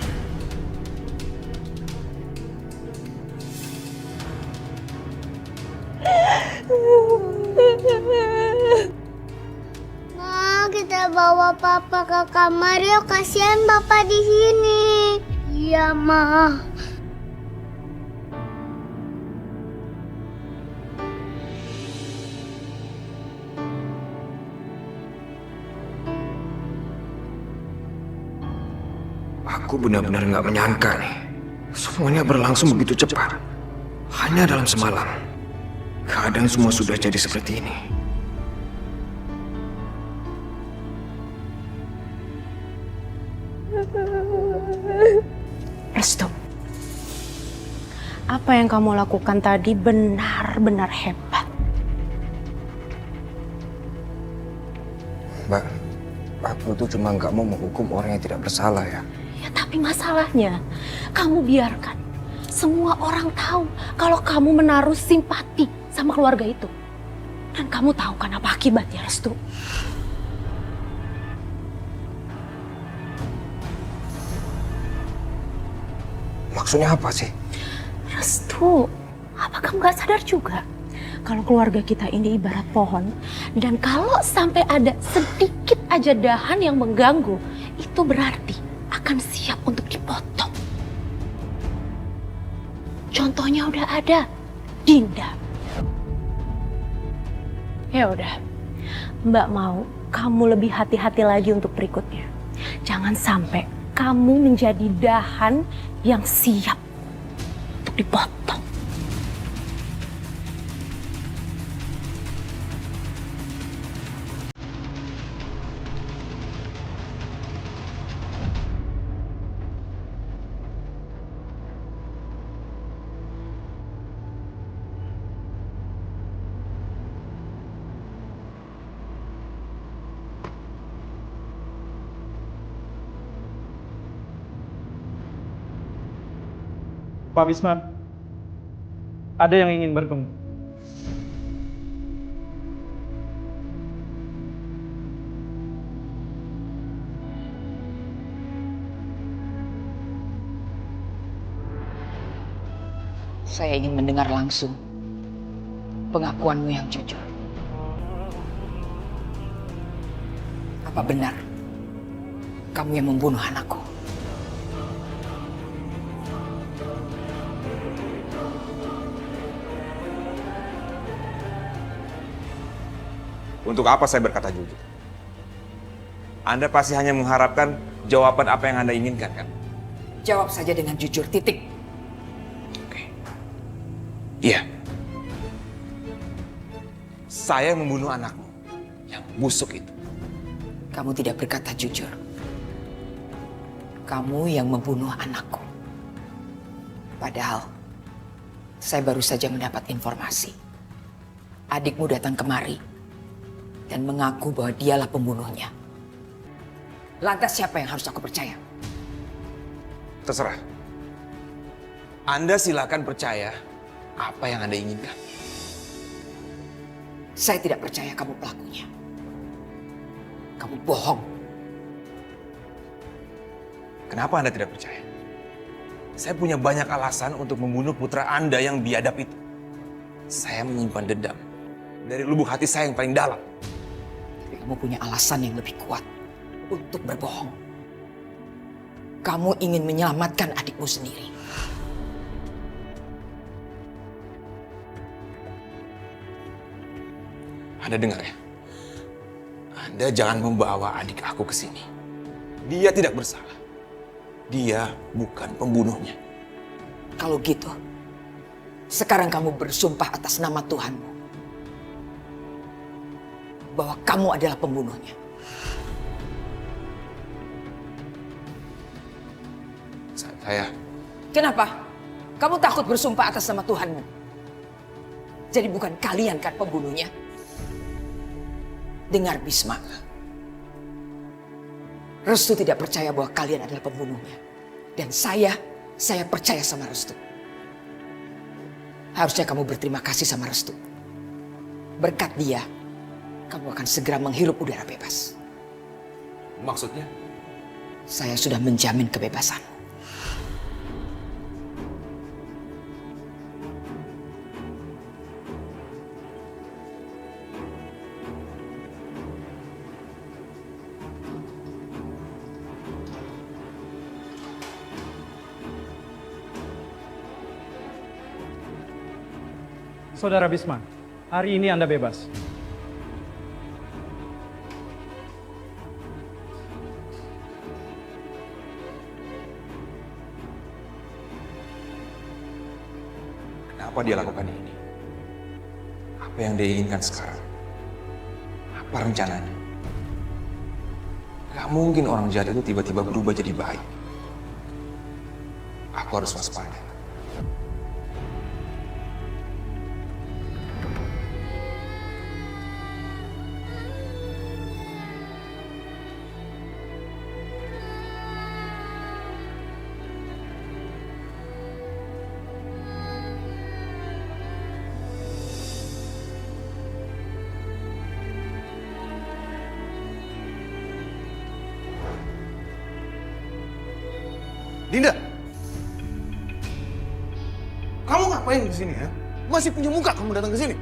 Ma, kita bawa papa ke kamar yuk. Kasihan papa di sini. Iya, Ma. Aku benar-benar nggak menyangka nih. Semuanya berlangsung begitu cepat. Hanya dalam semalam. Keadaan semua sudah jadi seperti ini. Restu, apa yang kamu lakukan tadi benar-benar hebat. Mbak, aku tuh cuma nggak mau menghukum orang yang tidak bersalah ya. Ya tapi masalahnya, kamu biarkan semua orang tahu kalau kamu menaruh simpati sama keluarga itu. Dan kamu tahu kan apa akibatnya, Restu? Maksudnya apa sih? Restu, apa kamu gak sadar juga? Kalau keluarga kita ini ibarat pohon, dan kalau sampai ada sedikit aja dahan yang mengganggu, itu berarti akan siap untuk dipotong. Contohnya udah ada, Dinda. Ya udah, Mbak mau kamu lebih hati-hati lagi untuk berikutnya. Jangan sampai kamu menjadi dahan yang siap untuk dipotong. Pak Wisman, ada yang ingin bertemu. Saya ingin mendengar langsung pengakuanmu yang jujur. Apa benar kamu yang membunuh anakku? Untuk apa saya berkata jujur? Anda pasti hanya mengharapkan jawaban apa yang Anda inginkan, kan? Jawab saja dengan jujur, titik. Iya. Saya membunuh anakmu yang busuk itu. Kamu tidak berkata jujur. Kamu yang membunuh anakku. Padahal saya baru saja mendapat informasi. Adikmu datang kemari dan mengaku bahwa dialah pembunuhnya. Lantas siapa yang harus aku percaya? Terserah. Anda silakan percaya apa yang Anda inginkan. Saya tidak percaya kamu pelakunya. Kamu bohong. Kenapa Anda tidak percaya? Saya punya banyak alasan untuk membunuh putra Anda yang biadab itu. Saya menyimpan dendam dari lubuk hati saya yang paling dalam. Tapi kamu punya alasan yang lebih kuat untuk berbohong. Kamu ingin menyelamatkan adikmu sendiri. Anda dengar ya? Anda jangan membawa adik aku ke sini. Dia tidak bersalah. Dia bukan pembunuhnya. Kalau gitu, sekarang kamu bersumpah atas nama Tuhanmu bahwa kamu adalah pembunuhnya. Saya... Kenapa? Kamu takut bersumpah atas nama Tuhanmu? Jadi bukan kalian kan pembunuhnya? Dengar Bisma. Restu tidak percaya bahwa kalian adalah pembunuhnya. Dan saya percaya sama Restu. Harusnya kamu berterima kasih sama Restu. Berkat dia, kamu akan segera menghirup udara bebas. Maksudnya? Saya sudah menjamin kebebasan. Saudara Bisman, hari ini Anda bebas. Kenapa dia lakukan ini? Apa yang dia inginkan sekarang? Apa rencananya? Gak mungkin orang jahat itu tiba-tiba berubah jadi baik. Aku harus waspada. Dinda, kamu ngapain di sini ya? Masih punya muka kamu datang ke sini?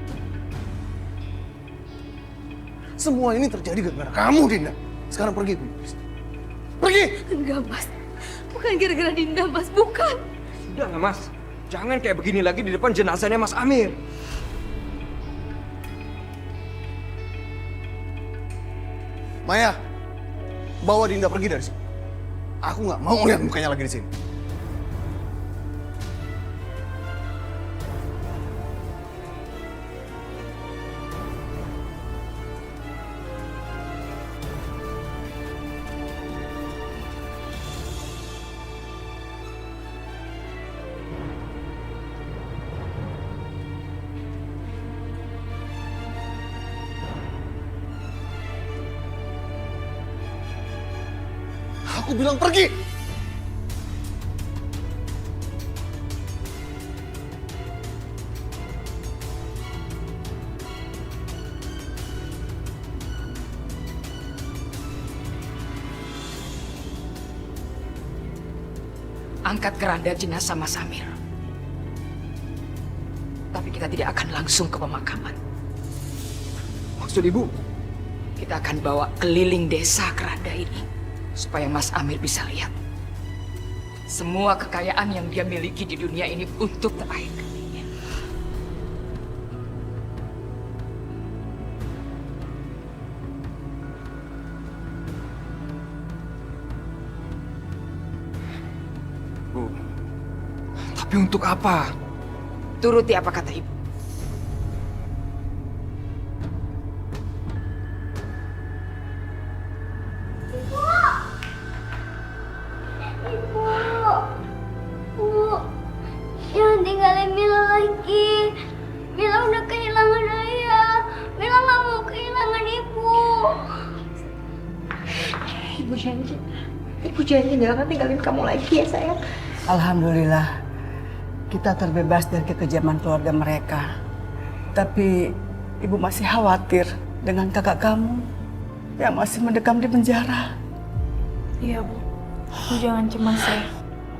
Semua ini terjadi gara-gara kamu, Dinda. Sekarang pergi. Pergi! Enggak, Mas. Bukan gara-gara Dinda, Mas. Bukan. Udah nggak, Mas? Jangan kayak begini lagi di depan jenazahnya Mas Amir. Maya, bawa Dinda pergi dari sini. Aku nggak mau lihat mukanya lagi di sini. Aku bilang pergi! angkat keranda jenazah Mas Amir. Tapi kita tidak akan langsung ke pemakaman. Maksud Ibu? Kita akan bawa keliling desa keranda ini supaya Mas Amir bisa lihat semua kekayaan yang dia miliki di dunia ini untuk terakhir kalinya. Bu, tapi untuk apa? Turuti apa kata Ibu. Jangan tinggalin Mila lagi. Mila udah kehilangan ayah. Mila gak mau kehilangan ibu. Ibu janji gak akan tinggalin kamu lagi ya sayang. Alhamdulillah, kita terbebas dari kekejaman keluarga mereka. Tapi ibu masih khawatir dengan kakak kamu yang masih mendekam di penjara. Iya Bu, Bu jangan cemas ya.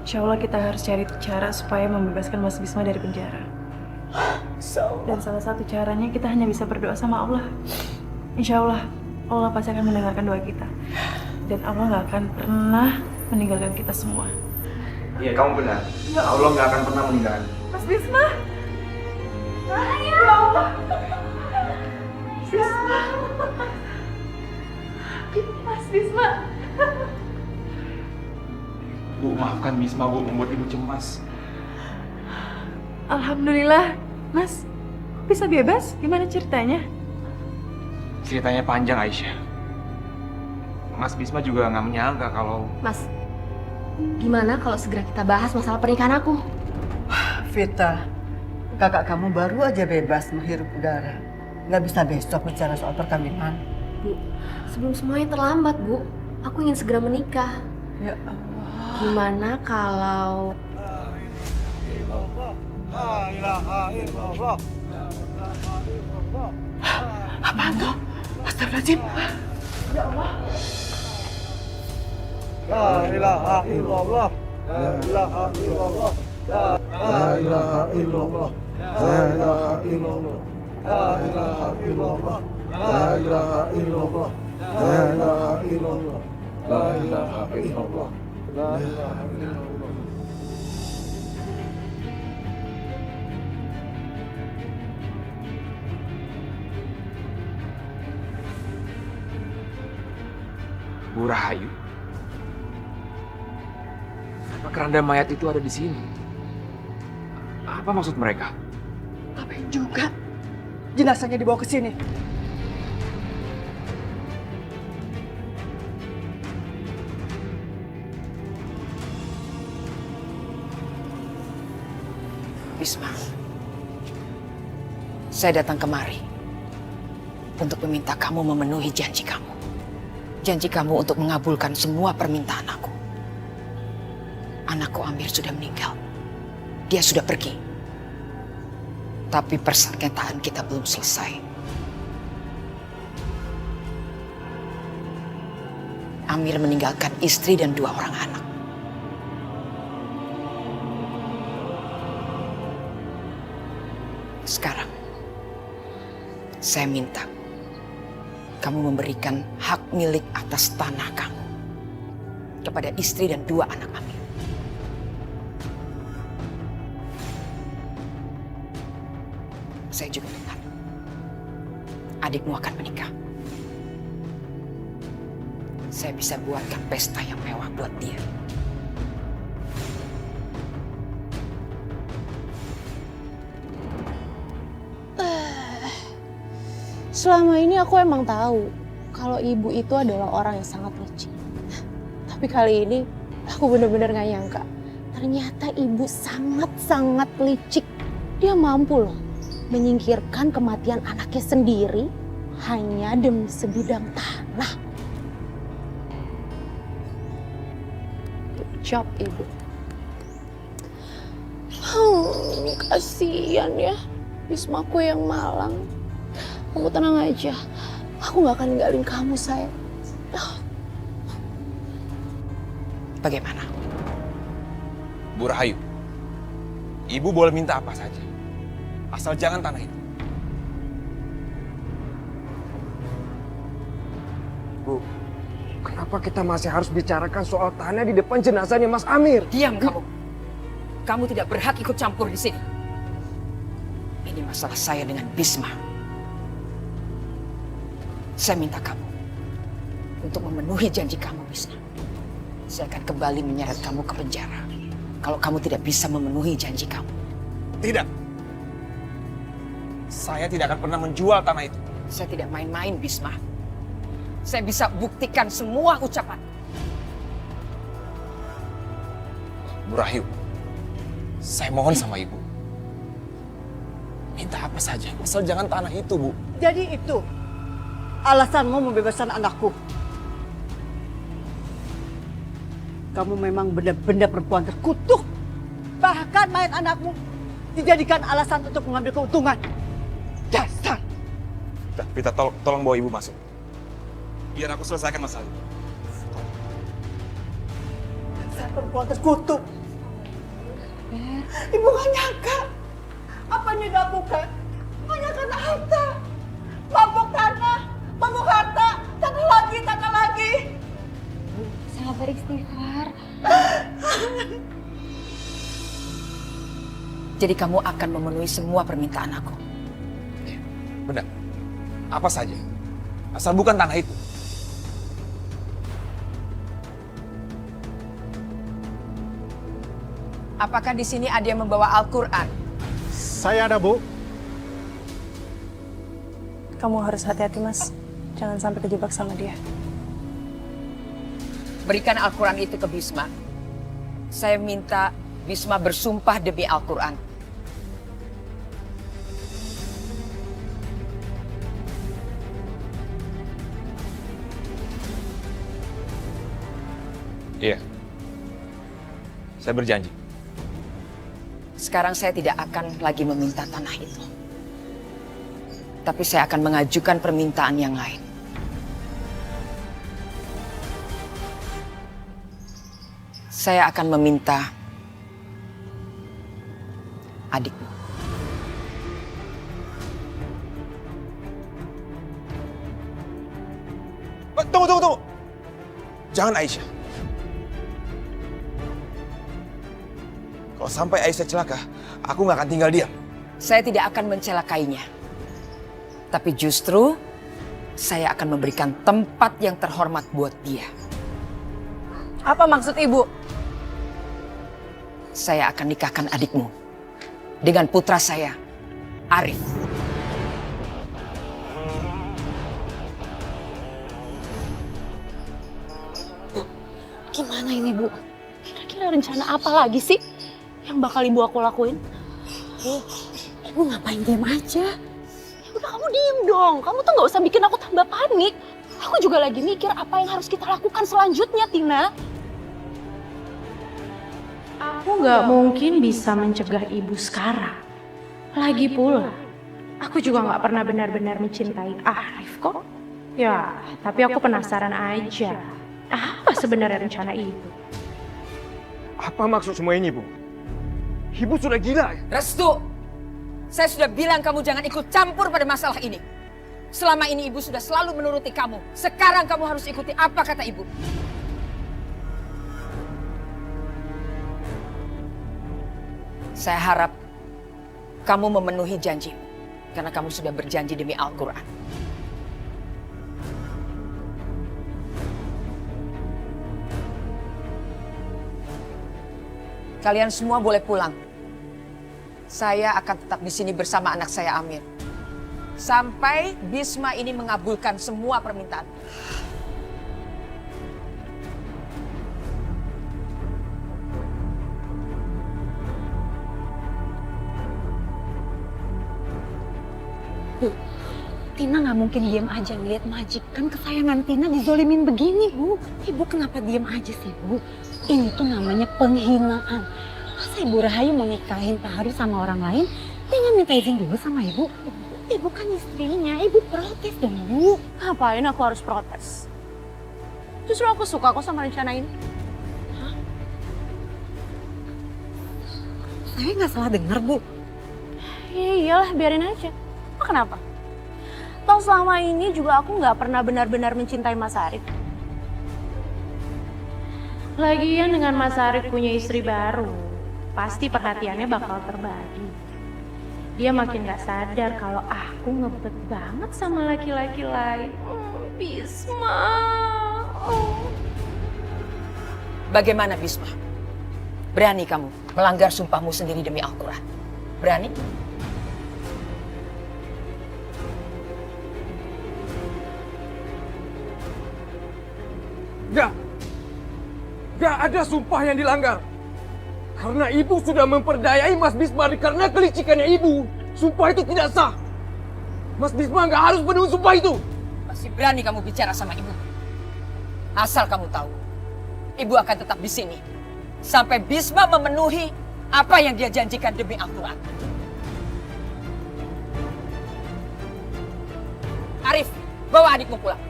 Insya Allah kita harus cari cara supaya membebaskan Mas Bisma dari penjara. Dan salah satu caranya kita hanya bisa berdoa sama Allah. Insya Allah, Allah pasti akan mendengarkan doa kita. Dan Allah gak akan pernah meninggalkan kita semua. Iya, kamu benar. Allah nggak akan pernah meninggalkan. Mas Bisma! Ya Allah! Bisma! Mas Bisma! Bu, maafkan Bisma, Bu, membuat Ibu cemas. Alhamdulillah, Mas. Bisa bebas? Gimana ceritanya? Ceritanya panjang, Aisyah. Mas Bisma juga nggak menyangka kalau... Mas, gimana kalau segera kita bahas masalah pernikahan aku? Vita, kakak kamu baru aja bebas menghirup udara. Nggak bisa besok bicara soal perkawinan. Bu, sebelum semuanya terlambat, Bu. Aku ingin segera menikah. Ya Allah. Gimana kalau... La ilaha illallah. Apaan tuh? Astagfirullahaladzim. Ya Allah. La ilaha illallah. La ilaha illallah. La ilaha illallah. La ilaha illallah. La ilaha illallah. La ilaha illallah. La ilaha illallah. La ilaha illallah. La ilaha illallah. Bu Rahayu, apa keranda mayat itu ada di sini? Apa maksud mereka? Ngapain juga? Jenazahnya dibawa ke sini. Bisma, saya datang kemari untuk meminta kamu memenuhi janji kamu. Janji kamu untuk mengabulkan semua permintaan aku. Anakku Amir sudah meninggal. Dia sudah pergi. Tapi persengketaan kita belum selesai. Amir meninggalkan istri dan 2 orang anak. Sekarang, saya minta kamu memberikan hak milik atas tanah kamu kepada istri dan 2 anak Amir. Saya juga dengar adikmu akan menikah. Saya bisa buatkan pesta yang mewah buat dia. Selama ini aku emang tahu kalau ibu itu adalah orang yang sangat licik. Tapi kali ini aku benar-benar gak nyangka. Ternyata ibu sangat-sangat licik. Dia mampu loh menyingkirkan kematian anaknya sendiri hanya demi sebidang tanah. Good job ibu. Kasihan ya Bismaku yang malang. Kamu tenang aja, aku gak akan ninggalin kamu, sayang. Bagaimana? Bu Rahayu, Ibu boleh minta apa saja. Asal jangan tanah itu. Bu, kenapa kita masih harus bicarakan soal tanah di depan jenazahnya Mas Amir? Diam kamu. Kamu tidak berhak ikut campur di sini. Ini masalah saya dengan Bisma. Saya minta kamu untuk memenuhi janji kamu, Bisma. Saya akan kembali menyeret kamu ke penjara kalau kamu tidak bisa memenuhi janji kamu. Tidak. Saya tidak akan pernah menjual tanah itu. Saya tidak main-main, Bisma. Saya bisa buktikan semua ucapan. Bu Rahayu, saya mohon sama Ibu. Minta apa saja, asal jangan tanah itu, Bu. Jadi itu alasanmu membebaskan anakku. Kamu memang benar-benar perempuan terkutuk. Bahkan mayat anakmu dijadikan alasan untuk mengambil keuntungan. Dasar. Vita, tolong bawa Ibu masuk. Biar aku selesaikan masalah itu. Dasar perempuan terkutuk. Ibu gak nyangka. Apa yang dilakukan? Hanya karena harta. Mabuk tanah, mabuk harta. Tanah lagi. Sabar istighfar. Jadi kamu akan memenuhi semua permintaan aku. Benar. Apa saja. Asal bukan tanah itu. Apakah di sini ada yang membawa Al-Quran? Saya ada, Bu. Kamu harus hati-hati, Mas. Jangan sampai kejebak sama dia. Berikan Al-Quran itu ke Bisma. Saya minta Bisma bersumpah demi Al-Quran. Iya. Saya berjanji. Sekarang saya tidak akan lagi meminta tanah itu. Tapi saya akan mengajukan permintaan yang lain. Saya akan meminta adikmu. Tunggu. Jangan Aisyah. Kalau sampai Aisyah celaka, aku nggak akan tinggal diam. Saya tidak akan mencelakainya. Tapi justru saya akan memberikan tempat yang terhormat buat dia. Apa maksud Ibu? Saya akan nikahkan adikmu dengan putra saya, Arif. Gimana ini, Bu? Kira-kira rencana apa lagi sih yang bakal Ibu aku lakuin? Ibu ngapain diam aja? Ya udah kamu diem dong. Kamu tuh nggak usah bikin aku tambah panik. Aku juga lagi mikir apa yang harus kita lakukan selanjutnya, Tina. Aku nggak mungkin bisa mencegah ibu sekarang. Lagi pula, aku juga nggak pernah benar-benar mencintai Arif kok. Ya, tapi aku penasaran aja. Apa sebenarnya rencana ibu? Apa maksud semua ini, Bu? Ibu sudah gila. Restu, saya sudah bilang kamu jangan ikut campur pada masalah ini. Selama ini ibu sudah selalu menuruti kamu. Sekarang kamu harus ikuti apa kata ibu. Saya harap kamu memenuhi janjimu. Karena kamu sudah berjanji demi Al-Quran. Kalian semua boleh pulang. Saya akan tetap di sini bersama anak saya Amir. Sampai Bisma ini mengabulkan semua permintaan. Bu, Tina nggak mungkin diam aja ngeliat majikan kesayangan Tina dizolimin begini, Bu. Ibu kenapa diam aja sih, Bu? Ini tuh namanya penghinaan. Masa Ibu Rahayu mau nikahin Pak Haru sama orang lain, dengan minta izin dulu sama Ibu? Ibu kan istrinya, Ibu protes dong, Bu. Ngapain aku harus protes? Justru aku suka kok sama rencana ini. Saya nggak salah dengar, Bu. Ya iyalah, biarin aja. Emang kenapa? Toh selama ini juga aku nggak pernah benar-benar mencintai Mas Arif. Lagian dengan Mas Arif punya istri baru, pasti perhatiannya bakal terbagi. Dia makin gak sadar kalau aku ngebet banget sama laki-laki lain. Bisma. Bagaimana Bisma? Berani kamu melanggar sumpahmu sendiri demi Al-Quran? Berani? Gak ada sumpah yang dilanggar. Karena ibu sudah memperdayai Mas Bisma karena kelicikannya ibu. Sumpah itu tidak sah. Mas Bisma gak harus penuhi sumpah itu. Masih berani kamu bicara sama ibu? Asal kamu tahu, ibu akan tetap di sini sampai Bisma memenuhi apa yang dia janjikan demi Al-Quran. Arif, bawa adikmu pulang.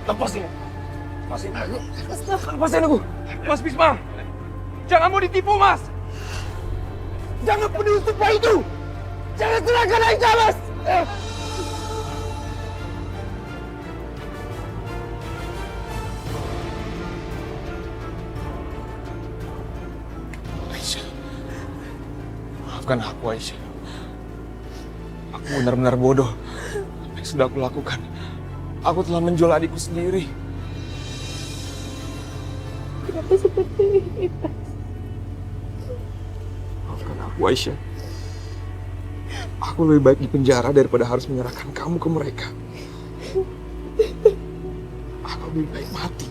Lepasin. Lepasin aku. Mas Bisma, jangan mau ditipu, Mas. Jangan penuhi sumpah itu. Jangan serahkan Aisyah, Mas. Aisyah, maafkan aku, Aisyah. Aku benar-benar bodoh. Apa yang sudah aku lakukan? Aku telah menjual adikku sendiri. Kenapa seperti ini, Pak? Maafkan aku, Aisyah. Aku lebih baik di penjara daripada harus menyerahkan kamu ke mereka. Aku lebih baik mati.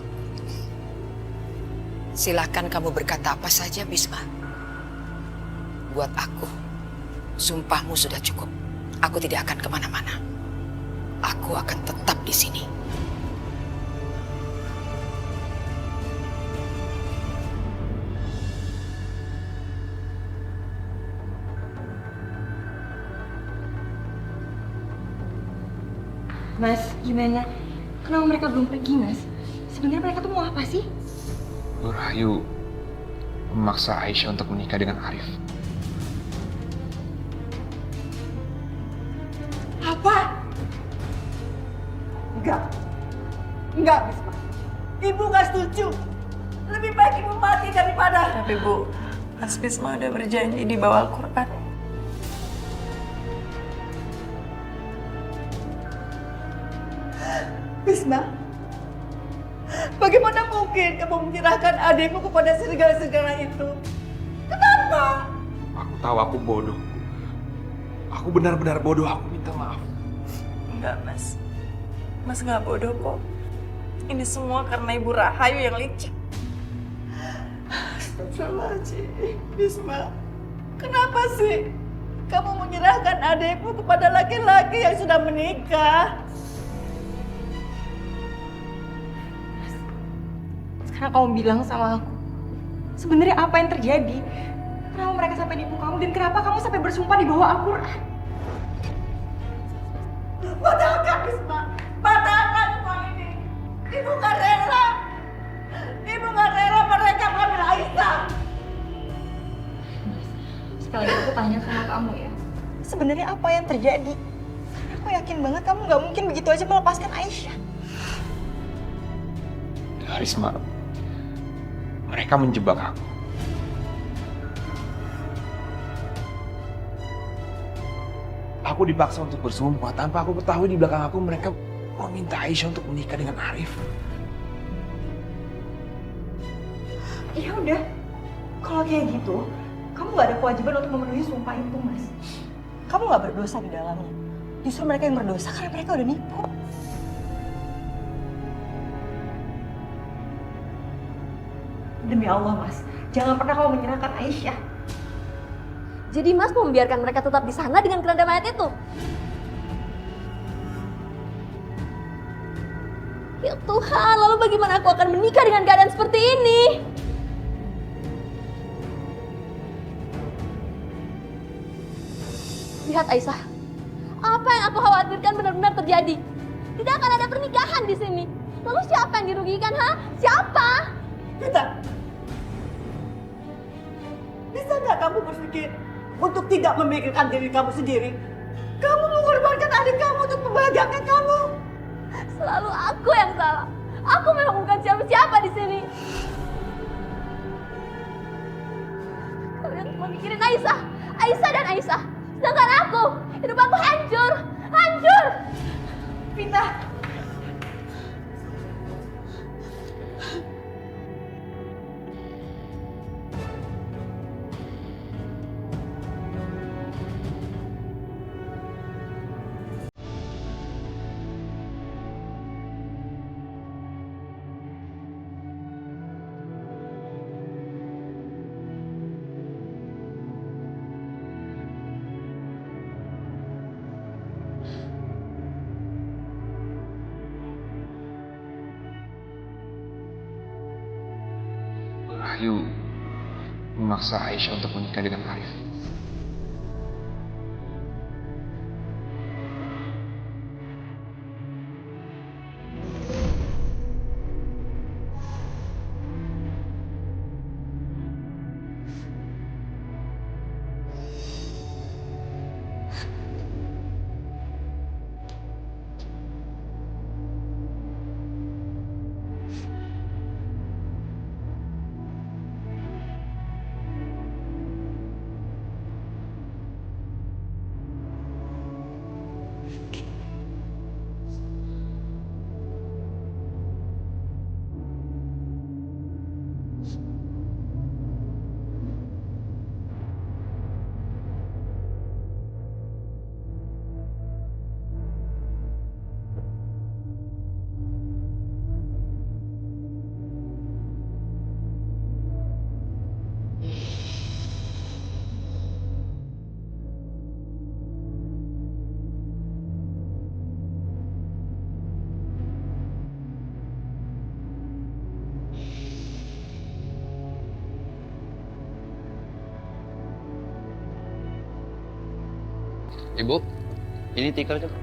Silakan kamu berkata apa saja, Bisma. Buat aku, sumpahmu sudah cukup. Aku tidak akan kemana-mana. Aku akan tetap di sini. Mas, gimana? Kenapa mereka belum pergi, Mas? Sebenarnya mereka tuh mau apa sih? Bu Rahayu memaksa Aisyah untuk menikah dengan Arif. Apa? Enggak, Bisma. Ibu gak setuju. Lebih baik ibu mati daripada... Tapi Bu, Mas Bisma udah berjanji di bawah Al-Quran. Bisma, bagaimana mungkin kamu menyerahkan adikmu kepada serigala-serigala itu? Kenapa? Aku tahu aku bodoh. Aku benar-benar bodoh. Aku minta maaf. Enggak, Mas. Mas nggak bodoh kok. Ini semua karena Ibu Rahayu yang licik. Astagfirullahaladzim, Bisma. Kenapa sih kamu menyerahkan adikmu kepada laki-laki yang sudah menikah? Sekarang kamu bilang sama aku, sebenarnya apa yang terjadi? Kenapa mereka sampai nipu kamu dan kenapa kamu sampai bersumpah di bawah Al-Quran? Batalkan, Bisma. Batalkan semua ini. Ibu gak rela. Ibu gak rela mereka mengambil Aisyah. Sekali lagi aku tanya sama kamu ya, sebenarnya apa yang terjadi? Aku yakin banget kamu gak mungkin begitu aja melepaskan Aisyah. Risma, mereka menjebak aku. Aku dipaksa untuk bersumpah tanpa aku ketahui di belakang aku mereka meminta Aisyah untuk menikah dengan Arif. Ya udah, kalau kayak gitu, kamu gak ada kewajiban untuk memenuhi sumpah itu, Mas. Kamu gak berdosa di dalamnya. Justru mereka yang berdosa karena mereka udah nipu. Demi Allah, Mas, jangan pernah kamu menyerahkan Aisyah. Jadi Mas mau membiarkan mereka tetap di sana dengan keranda mayat itu? Ya Tuhan, lalu bagaimana aku akan menikah dengan keadaan seperti ini? Lihat Aisyah, apa yang aku khawatirkan benar-benar terjadi. Tidak akan ada pernikahan di sini. Lalu siapa yang dirugikan, ha? Siapa? Kita. nggak kamu berpikir untuk tidak memikirkan diri kamu sendiri? Kamu mengorbankan adik kamu untuk membahagiakan kamu. Selalu aku yang salah. Aku memang bukan siapa-siapa di sini. Kalian cuma mikirin Aisyah dan Aisyah. Sedangkan aku, hidup aku hancur. Vita. Rahayu memaksa Aisyah untuk menikah dengan Arif. Ibu, ini tikar coba.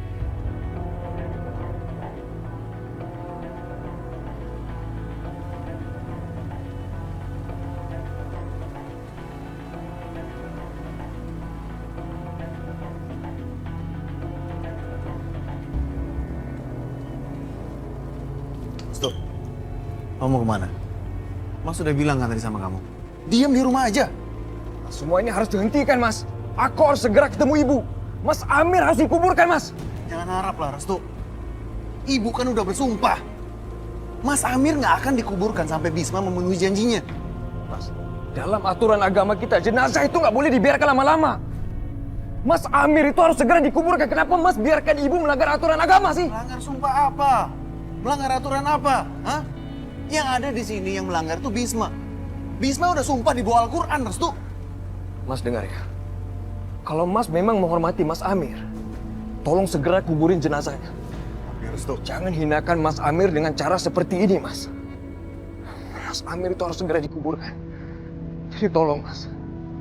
Stop. Kamu mau kemana? Mas sudah bilang kan tadi sama kamu. Diam di rumah aja. Semua ini harus dihentikan, Mas. Aku harus segera ketemu ibu. Mas Amir harus dikuburkan, Mas. Jangan harap lah, Restu. Ibu kan udah bersumpah. Mas Amir nggak akan dikuburkan sampai Bisma memenuhi janjinya. Mas, dalam aturan agama kita, jenazah itu nggak boleh dibiarkan lama-lama. Mas Amir itu harus segera dikuburkan. Kenapa Mas biarkan ibu melanggar aturan agama sih? Melanggar sumpah apa? Melanggar aturan apa? Hah? Yang ada di sini yang melanggar tuh Bisma. Bisma udah sumpah di bawah Al-Quran, Restu. Mas dengar ya. Kalau Mas memang menghormati Mas Amir, tolong segera kuburin jenazahnya. Tapi Restu, jangan hinakan Mas Amir dengan cara seperti ini, Mas. Mas Amir itu harus segera dikuburkan. Jadi tolong, Mas.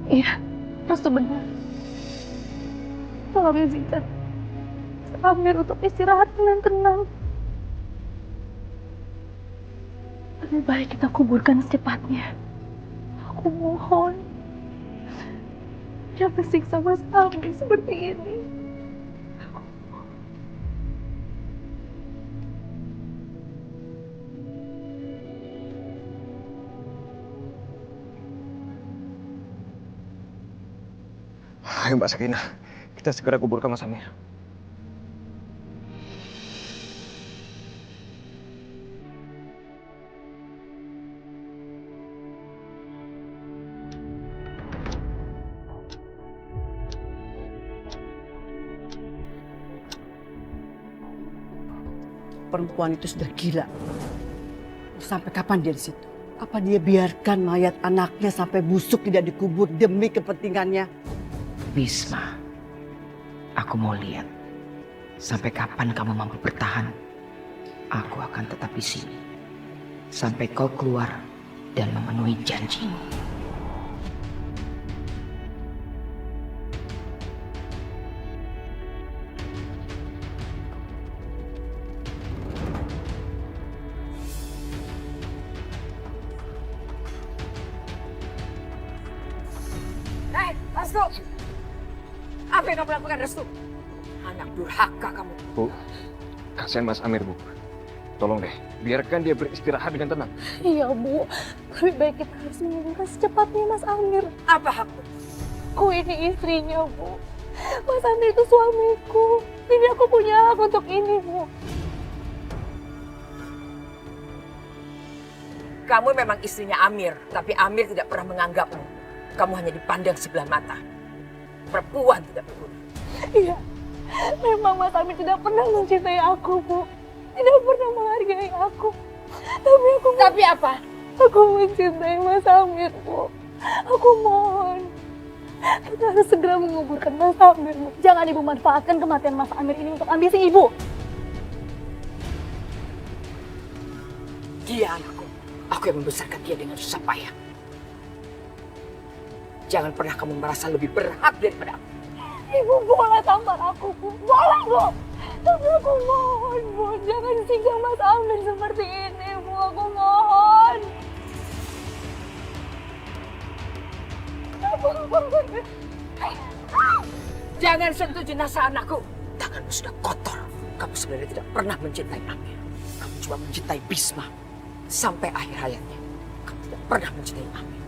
Iya, Mas tuh benar. Tolong izinkan Amir untuk istirahat dengan tenang. Lebih baik kita kuburkan secepatnya. Aku mohon. Jangan siksa Mas Amir seperti ini. Ayo Mbak Sakinah, kita segera kuburkan Mas Amir. Perempuan itu sudah gila. Sampai kapan dia di situ? Apa dia biarkan mayat anaknya sampai busuk tidak dikubur demi kepentingannya? Bisma, aku mau lihat sampai kapan kamu mampu bertahan. Aku akan tetap di sini sampai kau keluar dan memenuhi janjimu. Restu! Apa yang kamu lakukan, Restu? Anak durhaka kamu. Bu, kasihan Mas Amir, Bu. Tolong deh, biarkan dia beristirahat dengan tenang. Iya, Bu. Lebih baik kita harus menemukan secepatnya Mas Amir. Apa hakku? Aku ini istrinya, Bu. Mas Amir itu suamiku. Jadi aku punya hak untuk ini, Bu. Kamu memang istrinya Amir, tapi Amir tidak pernah menganggapmu. Kamu hanya dipandang sebelah mata. Perempuan tidak berguna. Iya, memang Mas Amir tidak pernah mencintai aku, Bu. Tidak pernah menghargai aku. Tapi apa? Aku mencintai Mas Amir, Bu. Aku mohon. Kita harus segera menguburkan Mas Amir, Bu. Jangan Ibu manfaatkan kematian Mas Amir ini untuk ambisi Ibu. Dia anakku. Aku yang membesarkan dia dengan susah payah. Jangan pernah kamu merasa lebih berhak daripada aku. Ibu boleh tampar aku, Bu. Boleh, Bu. Tapi aku mohon, Bu. Jangan siksa Mas Amir seperti ini, Bu. Aku mohon. Jangan sentuh jenazah anakku. Tanganmu sudah kotor. Kamu sebenarnya tidak pernah mencintai Amir. Kamu cuma mencintai Bisma. Sampai akhir hayatnya, kamu tidak pernah mencintai Amir.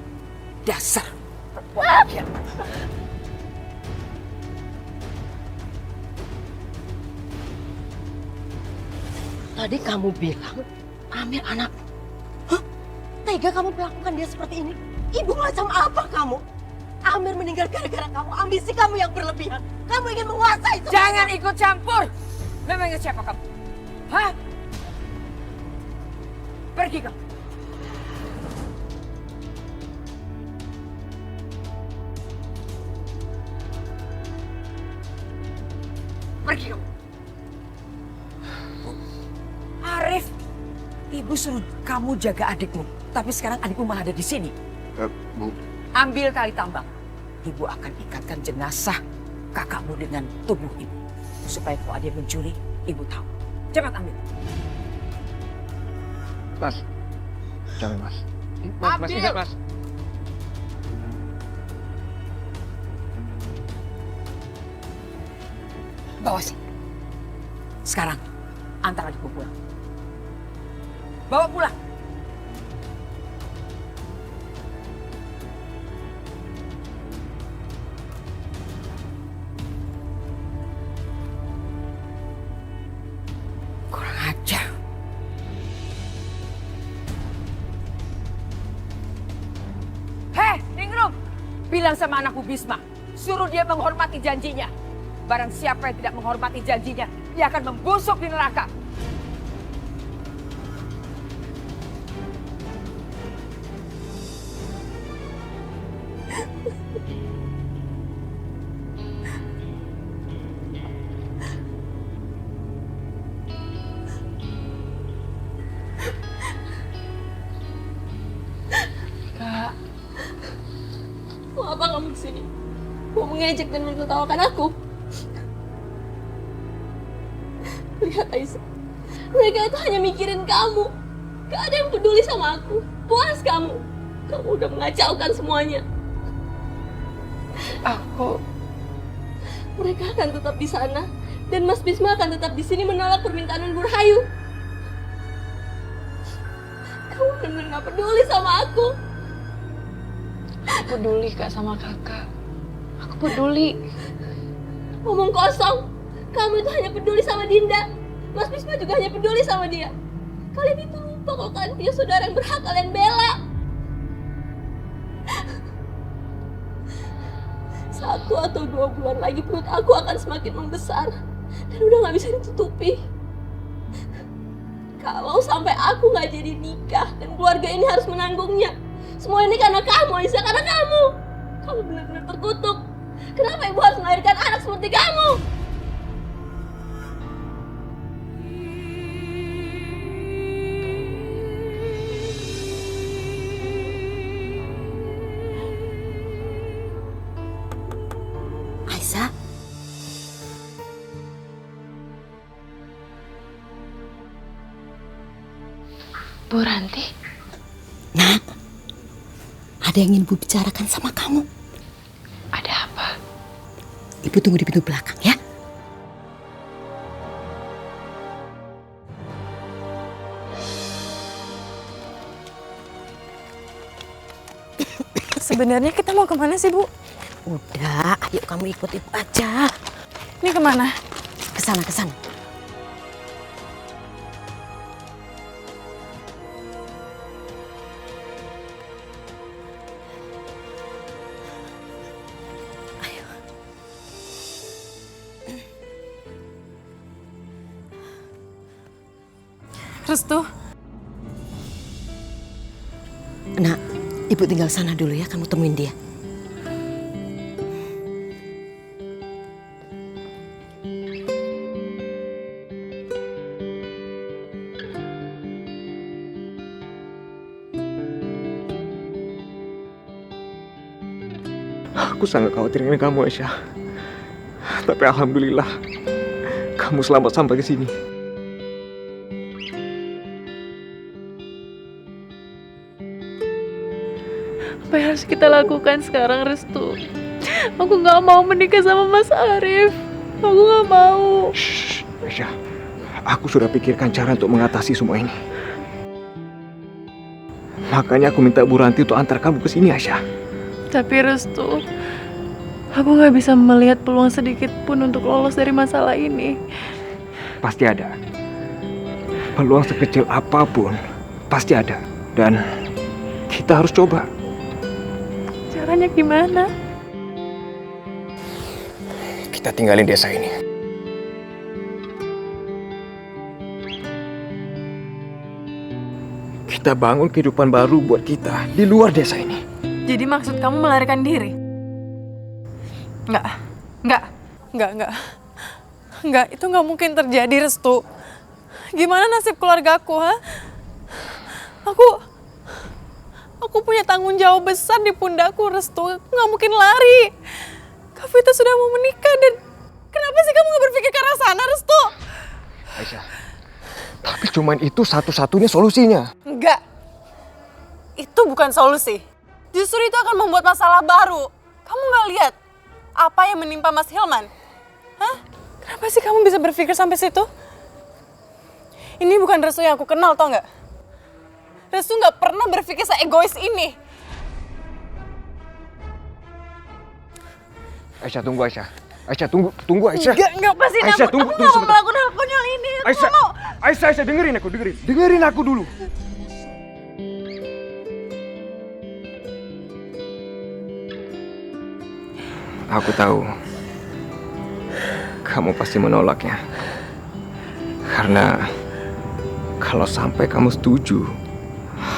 Dasar perempuan kian. Tadi kamu bilang Amir anak. Hah? Tega kamu melakukan dia seperti ini? Ibu macam apa kamu? Amir meninggal gara-gara kamu. Ambisi kamu yang berlebihan. Kamu ingin menguasai semua. Jangan ikut campur. Memangnya siapa kamu? Hah? Pergi kamu. Pergi kamu. Arif, Ibu suruh kamu jaga adikmu. Tapi sekarang adikmu malah ada di sini. Bu. Ambil tali tambang. Ibu akan ikatkan jenazah kakakmu dengan tubuh ibu. Supaya kalau ada yang mencuri, Ibu tahu. Cepat ambil. Mas, jangan Mas. Mas, ingat Mas. Bawa sini. Sekarang, antar adikku pulang. Bawa pulang. Kurang ajar. Hei, Ningrum! Bilang sama anakku Bisma, suruh dia menghormati janjinya. Barang siapa yang tidak menghormati janjinya, dia akan membusuk di neraka. Kak, mau apa kamu kesini? Mau mengejek dan menertawakan aku? Lihat Aisyah, mereka itu hanya mikirin kamu. Gak ada yang peduli sama aku. Puas kamu. Kamu udah mengacaukan semuanya. Mereka akan tetap di sana. Dan Mas Bisma akan tetap di sini menolak permintaan Burhayu. Kamu benar-benar gak peduli sama aku. Aku peduli Kak sama kakak. Aku peduli. Ngomong kosong. Kamu itu hanya peduli sama Dinda. Mas Bisma juga hanya peduli sama dia. Kalian itu lupa kalau kalian punya saudara yang berhak kalian bela. 1 atau 2 bulan lagi perut aku akan semakin membesar. Dan udah gak bisa ditutupi. Kalau sampai aku gak jadi nikah dan keluarga ini harus menanggungnya. Semua ini karena kamu, Aisyah, karena kamu. Kamu benar-benar terkutuk. Kenapa ibu harus melahirkan anak seperti kamu? Aisyah. Bu Ranti. Nak, ada yang ingin Bu bicarakan sama kamu. Ada apa? Ibu tunggu di pintu belakang ya. Sebenarnya kita mau kemana sih, Bu? Udah, ayo kamu ikut ibu aja. Ini kemana? Kesana, kesana. Restu. Nak, ibu tinggal sana dulu ya, kamu temuin dia. Aku sangat khawatir dengan kamu, Aisyah. Tapi alhamdulillah, kamu selamat sampai ke sini. Apa yang harus kita lakukan sekarang, Restu? Aku gak mau menikah sama Mas Arif. Aku gak mau. Shh, Aisyah. Aku sudah pikirkan cara untuk mengatasi semua ini. Makanya aku minta Bu Ranti untuk antar kamu ke sini, Aisyah. Tapi Restu, aku gak bisa melihat peluang sedikit pun untuk lolos dari masalah ini. Pasti ada. Peluang sekecil apapun, pasti ada. Dan kita harus coba. Caranya gimana? Kita tinggalin desa ini. Kita bangun kehidupan baru buat kita di luar desa ini. Jadi maksud kamu melarikan diri? Enggak, itu nggak mungkin terjadi, Restu. Gimana nasib keluargaku, ha? Aku punya tanggung jawab besar di pundakku, Restu. Aku nggak mungkin lari. Kak Vita sudah mau menikah dan kenapa sih kamu nggak berpikir ke arah sana, Restu? Aisyah, tapi cuman itu satu-satunya solusinya. Enggak. Itu bukan solusi. Justru itu akan membuat masalah baru. Kamu nggak lihat apa yang menimpa Mas Hilman? Hah? Kenapa sih kamu bisa berpikir sampai situ? Ini bukan Restu yang aku kenal, tau nggak? Restu nggak pernah berpikir se-egois ini. Aisyah, tunggu Aisyah. Aisyah, tunggu Aisyah. Enggak pasti. Aisyah, Aku nggak mau melakukan hal konyol ini. Aisyah, Aisyah, dengerin aku dulu. Aku tahu kamu pasti menolaknya. Karena kalau sampai kamu setuju,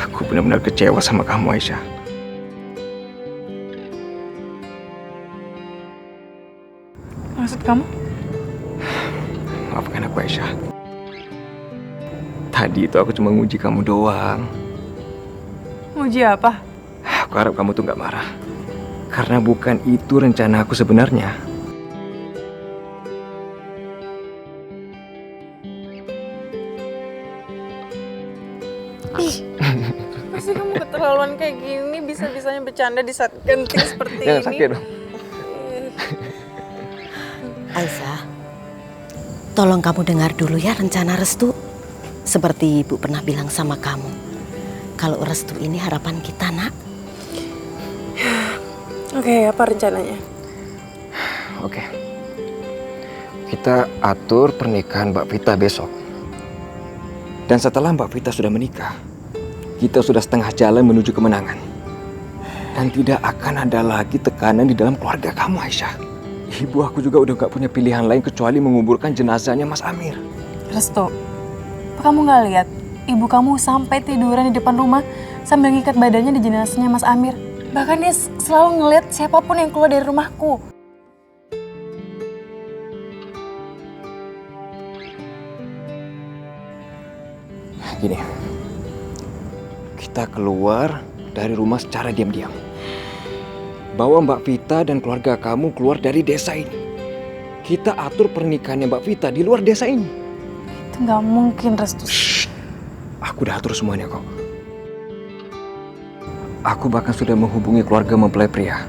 aku benar-benar kecewa sama kamu, Aisyah. Maksud kamu? Maafkan aku, Aisyah. Tadi itu aku cuma nguji kamu doang. Uji apa? Aku harap kamu tuh gak marah. Karena bukan itu rencana aku sebenarnya. Pasti kamu keterlaluan kayak gini, bisa-bisanya bercanda di saat genting seperti Jangan ini. sakit dong. Aisyah, tolong kamu dengar dulu ya rencana Restu. Seperti Ibu pernah bilang sama kamu, kalau Restu ini harapan kita, Nak. Oke, apa rencananya? Oke. Kita atur pernikahan Mbak Vita besok. Dan setelah Mbak Vita sudah menikah, kita sudah setengah jalan menuju kemenangan. Dan tidak akan ada lagi tekanan di dalam keluarga kamu, Aisyah. Ibu aku juga udah gak punya pilihan lain kecuali menguburkan jenazahnya Mas Amir. Restu, kamu gak lihat ibu kamu sampai tiduran di depan rumah sambil ngikat badannya di jenazahnya Mas Amir. Bahkan dia selalu ngeliat siapapun yang keluar dari rumahku. Gini, kita keluar dari rumah secara diam-diam. Bawa Mbak Vita dan keluarga kamu keluar dari desa ini. Kita atur pernikahannya Mbak Vita di luar desa ini. Itu nggak mungkin, Restu. Aku udah atur semuanya kok. Aku bahkan sudah menghubungi keluarga mempelai pria.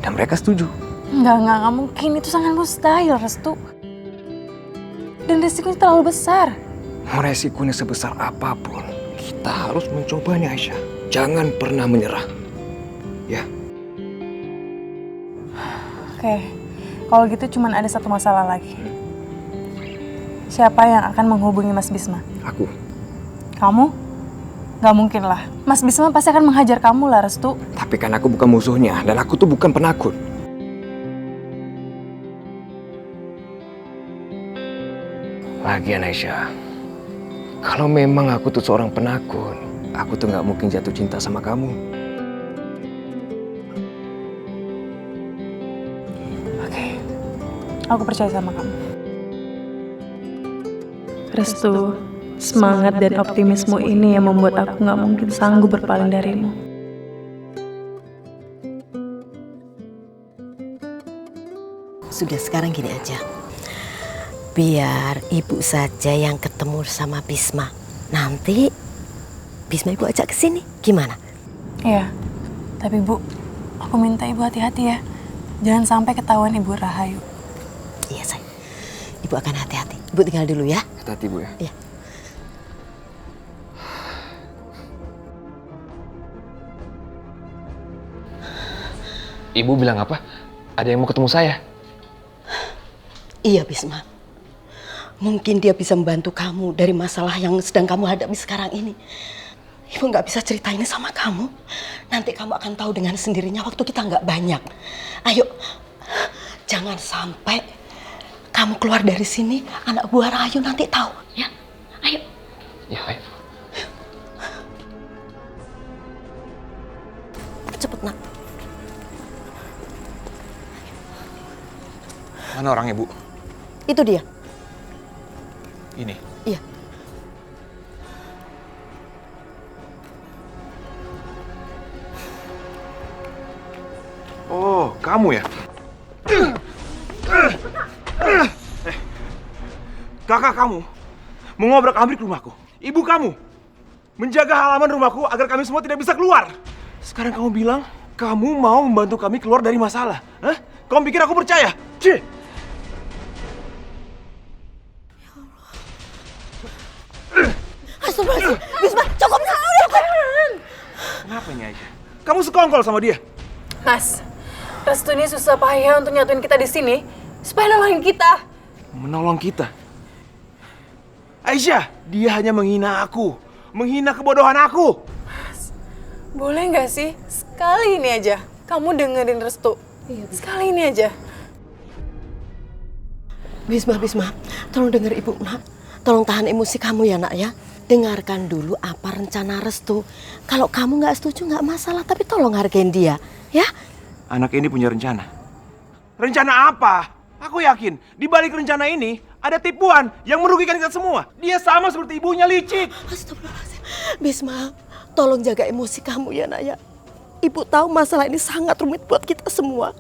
Dan mereka setuju. Nggak mungkin. Itu sangat mustahil, Restu. Dan resikonya terlalu besar. Mau resikonya sebesar apapun, kita harus mencobanya, Aisyah. Jangan pernah menyerah. Ya. Oke, kalau gitu cuman ada satu masalah lagi. Siapa yang akan menghubungi Mas Bisma? Aku. Kamu? Gak mungkin lah. Mas Bisma pasti akan menghajar kamu lah, Restu. Tapi kan aku bukan musuhnya, dan aku tuh bukan penakut. Lagian Aisyah, kalau memang aku tuh seorang penakut, aku tuh gak mungkin jatuh cinta sama kamu. Oke, aku percaya sama kamu. Restu, semangat dan optimisme ini yang membuat aku gak mungkin sanggup berpaling darimu. Sudah, sekarang gini aja. Biar ibu saja yang ketemu sama Bisma. Nanti Bisma ibu ajak ke sini. Gimana? Iya, tapi Bu, aku minta Ibu hati-hati ya. Jangan sampai ketahuan Ibu Rahayu. Iya, sayang. Ibu akan hati-hati. Ibu tinggal dulu ya. Hati-hati, Bu ya. Iya. Ibu bilang apa? Ada yang mau ketemu saya? Iya, Bisma. Mungkin dia bisa membantu kamu dari masalah yang sedang kamu hadapi sekarang ini. Ibu nggak bisa cerita ini sama kamu. Nanti kamu akan tahu dengan sendirinya, waktu kita nggak banyak. Ayo, jangan sampai kamu keluar dari sini, anak buah Rahayu nanti tahu. Ya, ayo. Ya, ayo. Cepet, nak. Mana orangnya, Bu? Itu dia. Ini? Iya. Oh, kamu ya? Kakak kamu mengobrak-abrik rumahku. Ibu kamu menjaga halaman rumahku agar kami semua tidak bisa keluar. Sekarang kamu bilang kamu mau membantu kami keluar dari masalah. Hah? Kamu pikir aku percaya? Cih! Astagfirullahaladzim. Bisma, cukup. Udah. Kenapa ini Aisyah? Kamu sekongkol sama dia? Mas, Restu ini susah payah untuk nyatuin kita di sini supaya nolongin kita. Menolong kita? Aisyah, dia hanya menghina aku. Menghina kebodohan aku. Mas, boleh nggak sih sekali ini aja kamu dengerin Restu? Sekali ini aja. Bisma, tolong denger ibu, nak. Tolong tahan emosi kamu ya, nak ya. Dengarkan dulu apa rencana Restu. Kalau kamu nggak setuju nggak masalah, tapi tolong hargain dia, ya. Anak ini punya rencana. Rencana apa? Aku yakin di balik rencana ini ada tipuan yang merugikan kita semua. Dia sama seperti ibunya, licik. Astagfirullahaladzim. Bisma, tolong jaga emosi kamu ya, nak ya. Ibu tahu masalah ini sangat rumit buat kita semua.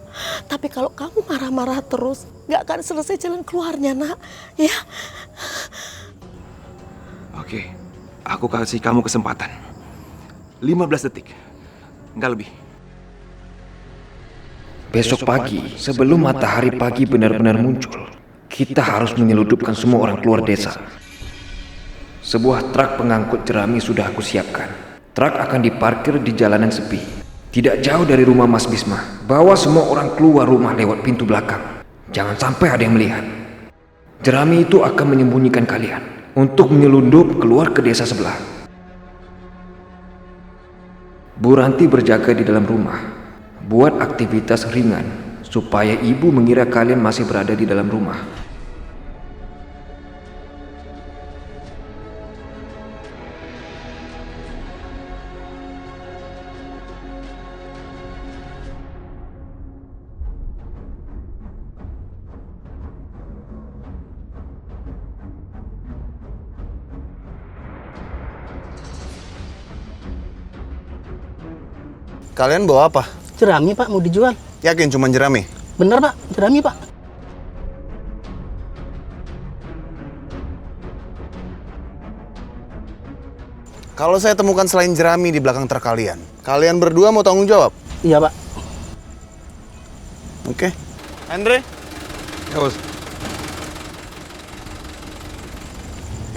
Tapi kalau kamu marah-marah terus, nggak akan selesai jalan keluarnya, nak. Ya. Oke, aku kasih kamu kesempatan. 15 detik, nggak lebih. Besok pagi, sebelum matahari pagi benar-benar muncul, kita harus menyeludupkan semua orang keluar desa. Sebuah truk pengangkut jerami sudah aku siapkan. Truk akan diparkir di jalanan sepi, tidak jauh dari rumah Mas Bisma. Bawa semua orang keluar rumah lewat pintu belakang. Jangan sampai ada yang melihat. Jerami itu akan menyembunyikan kalian untuk menyelundup keluar ke desa sebelah. Bu Ranti berjaga di dalam rumah, buat aktivitas ringan supaya ibu mengira kalian masih berada di dalam rumah. Kalian bawa apa? Jerami, Pak, mau dijual. Yakin cuma jerami? Bener, Pak, jerami, Pak. Kalau saya temukan selain jerami di belakang truk kalian berdua mau tanggung jawab? Iya, Pak. Oke. Andre? Ya, Bos.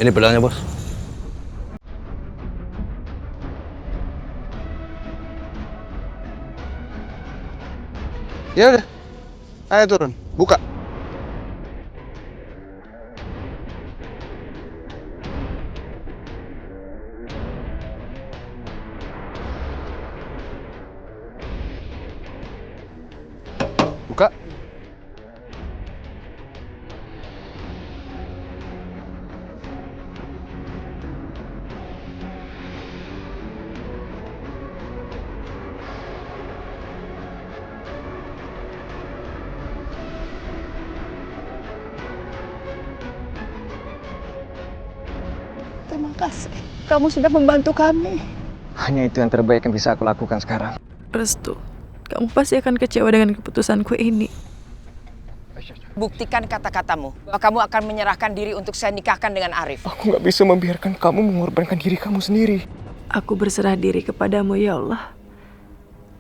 Ini pedangnya, Bos. Ya udah. Ayo turun, buka. Buka. Terima kasih. Kamu sudah membantu kami. Hanya itu yang terbaik yang bisa aku lakukan sekarang. Restu, kamu pasti akan kecewa dengan keputusanku ini. Buktikan kata-katamu bahwa kamu akan menyerahkan diri untuk saya nikahkan dengan Arif. Aku nggak bisa membiarkan kamu mengorbankan diri kamu sendiri. Aku berserah diri kepadamu ya Allah.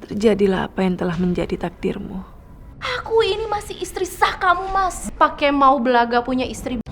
Terjadilah apa yang telah menjadi takdirmu. Aku ini masih istri sah kamu, Mas. Pakai mau belaga punya istri